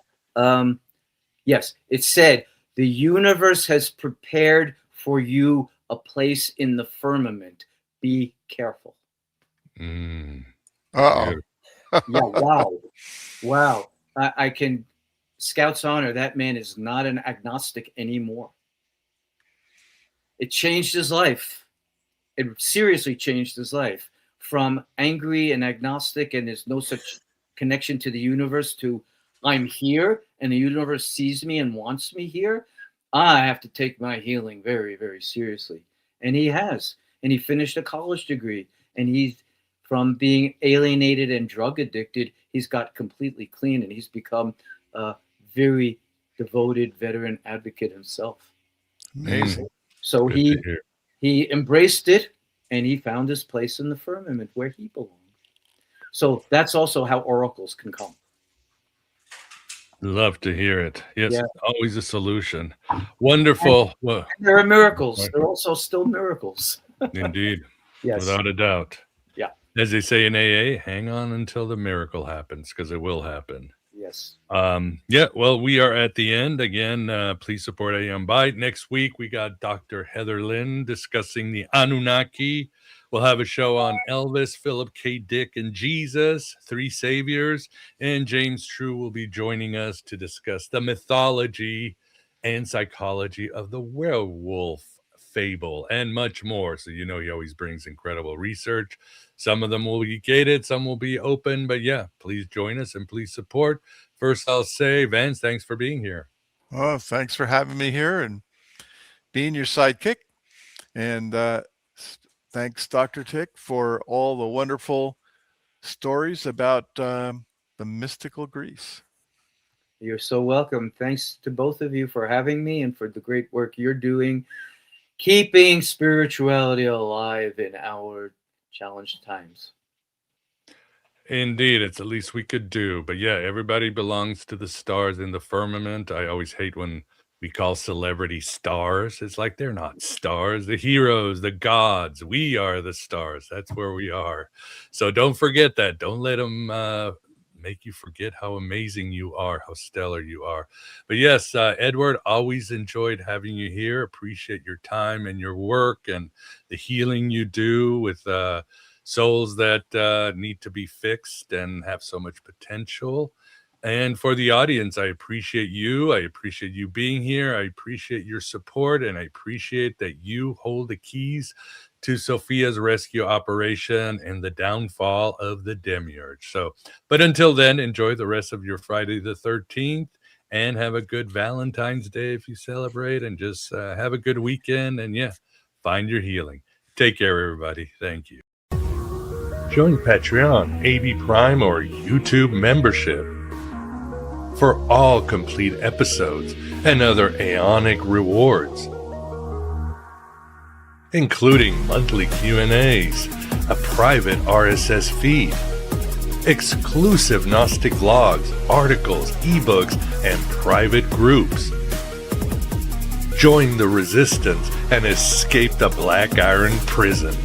Yes, it said, the universe has prepared for you a place in the firmament. Be careful. Uh-oh. Yeah, wow. Wow. I can, Scout's honor, that man is not an agnostic anymore. It changed his life. It seriously changed his life. From angry and agnostic and there's no such connection to the universe to I'm here and the universe sees me and wants me here. I have to take my healing very, very seriously. And he has. And he finished a college degree. And he's, from being alienated and drug addicted, he's got completely clean, and he's become a very devoted veteran advocate himself. Amazing. So he embraced it, and he found his place in the firmament where he belonged. So that's also how oracles can come. Love to hear it. Yes, Yeah. always a solution. Wonderful. Well, There are miracles. There are also still miracles. indeed. Yes. Without a doubt. Yeah. As they say in AA, hang on until the miracle happens, because it will happen. Yes. Yeah, well, we are at the end. Again, please support AM Byte. Next week, we got Dr. Heather Lynn discussing the Anunnaki. We'll have a show on Elvis, Philip K. Dick, and Jesus, three saviors. And James True will be joining us to discuss the mythology and psychology of the werewolf fable and much more. So, you know, he always brings incredible research. Some of them will be gated, some will be open. But yeah, please join us and please support. First, I'll say, Vance, thanks for being here. Oh, thanks for having me here and being your sidekick. And thanks, Dr. Tick, for all the wonderful stories about the mystical Greece. You're so welcome. Thanks to both of you for having me and for the great work you're doing, keeping spirituality alive in our challenged times. Indeed, it's the least we could do. But yeah, everybody belongs to the stars in the firmament. I always hate when we call celebrities stars. It's like they're not stars. The heroes, the gods, we are the stars. That's where we are. So don't forget that. Don't let them make you forget how amazing you are, how stellar you are. But yes, Edward, always enjoyed having you here. Appreciate your time and your work and the healing you do with souls that need to be fixed and have so much potential. And for the audience, I appreciate you. I appreciate you being here. I appreciate your support, and I appreciate that you hold the keys to Sophia's rescue operation and the downfall of the demiurge. So, but until then, enjoy the rest of your Friday the 13th and have a good Valentine's Day if you celebrate, and just have a good weekend. And yeah, find your healing. Take care, everybody. Thank you. Join Patreon, AV Prime, or YouTube membership for all complete episodes and other aeonic rewards, including monthly Q&As, a private RSS feed, exclusive Gnostic logs, articles, ebooks, and private groups. Join the resistance and escape the Black Iron prison.